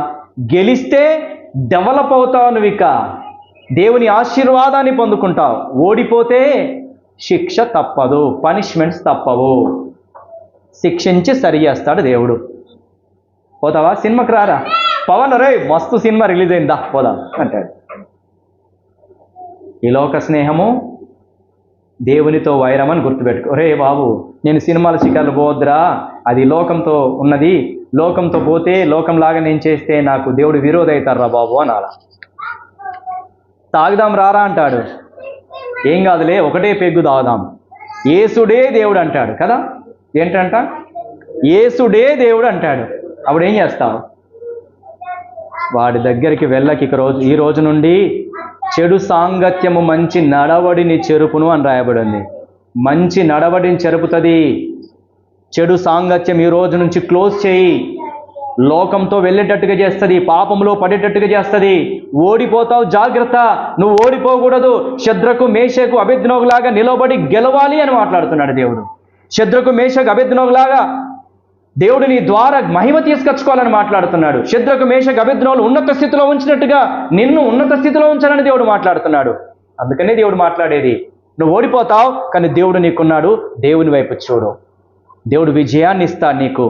Speaker 1: గెలిస్తే డెవలప్ అవుతావు నువ్వు, ఇక దేవుని ఆశీర్వాదాన్ని పొందుకుంటావు. ఓడిపోతే శిక్ష తప్పదు, పనిష్మెంట్స్ తప్పవు, శిక్షించి సరి చేస్తాడు దేవుడు. పోతావా? సినిమాకి రారా, పవన్ రే మస్తు సినిమా రిలీజ్ అయిందా, పోదాం అంటాడు. ఈ లోక స్నేహము, దేవునితో వైరం అని గుర్తుపెట్టుకో. రే బాబు, నేను సినిమాల శిఖర్లు పోవద్దురా, అది లోకంతో ఉన్నది, లోకంతో పోతే లోకంలాగా నేను చేస్తే నాకు దేవుడు విరోధి అవుతారా బాబు అనాలా. తాగుదాం రారా అంటాడు, ఏం కాదులే ఒకటే పెగ్గు తాగుదాం. యేసుడే దేవుడు అంటాడు కదా. ఏంటంట? యేసుడే దేవుడు అంటాడు. అప్పుడు ఏం చేస్తావు? వాడి దగ్గరికి వెళ్ళకి ఈ రోజు నుండి చెడు సాంగత్యము మంచి నడవడిని చెరుపును అని రాయబడింది. మంచి నడవడిని చెరుపుతుంది. చెడు సాంగత్యం ఈ రోజు నుంచి క్లోజ్ చేయి. లోకంతో వెళ్ళేటట్టుగా చేస్తుంది, పాపంలో పడేటట్టుగా చేస్తుంది. ఓడిపోతావు, జాగ్రత్త. నువ్వు ఓడిపోకూడదు. షద్రకు మేషకు అబేద్నెగోలాగా నిలబడి గెలవాలి అని మాట్లాడుతున్నాడు దేవుడు. షద్రకు మేషకు అబేద్నెగోలాగా దేవుడు నీ ద్వారా మహిమ తీసుకొచ్చుకోవాలని మాట్లాడుతున్నాడు. షద్రకు మేషకు అబేద్నెగోలు ఉన్నత స్థితిలో ఉంచినట్టుగా నిన్ను ఉన్నత స్థితిలో ఉంచాలని దేవుడు మాట్లాడుతున్నాడు. అందుకనే దేవుడు మాట్లాడేది. నువ్వు ఓడిపోతావు, కానీ దేవుడు నీకున్నాడు. దేవుని వైపు చూడు. దేవుడు విజయాన్ని ఇస్తాడు నీకు.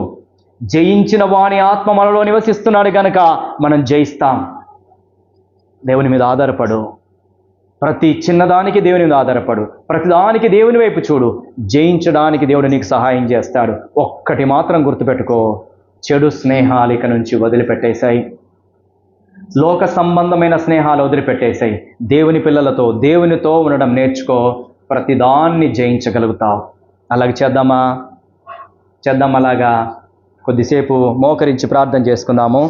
Speaker 1: జయించిన వాని ఆత్మ మనలో నివసిస్తున్నాడు కనుక మనం జయిస్తాం. దేవుని మీద ఆధారపడు. ప్రతి చిన్నదానికి దేవుని మీద ఆధారపడు. ప్రతిదానికి దేవుని వైపు చూడు. జయించడానికి దేవుడు నీకు సహాయం చేస్తాడు. ఒక్కటి మాత్రం గుర్తుపెట్టుకో, చెడు స్నేహాలు ఇక నుంచి వదిలిపెట్టేశాయి. లోక సంబంధమైన స్నేహాలు వదిలిపెట్టేశాయి. దేవుని పిల్లలతో, దేవునితో ఉండడం నేర్చుకో. ప్రతిదాన్ని జయించగలుగుతావు. అలాగే చేద్దామా? అలాగా కొద్దిసేపు మోకరించి ప్రార్థన చేసుకుందాము.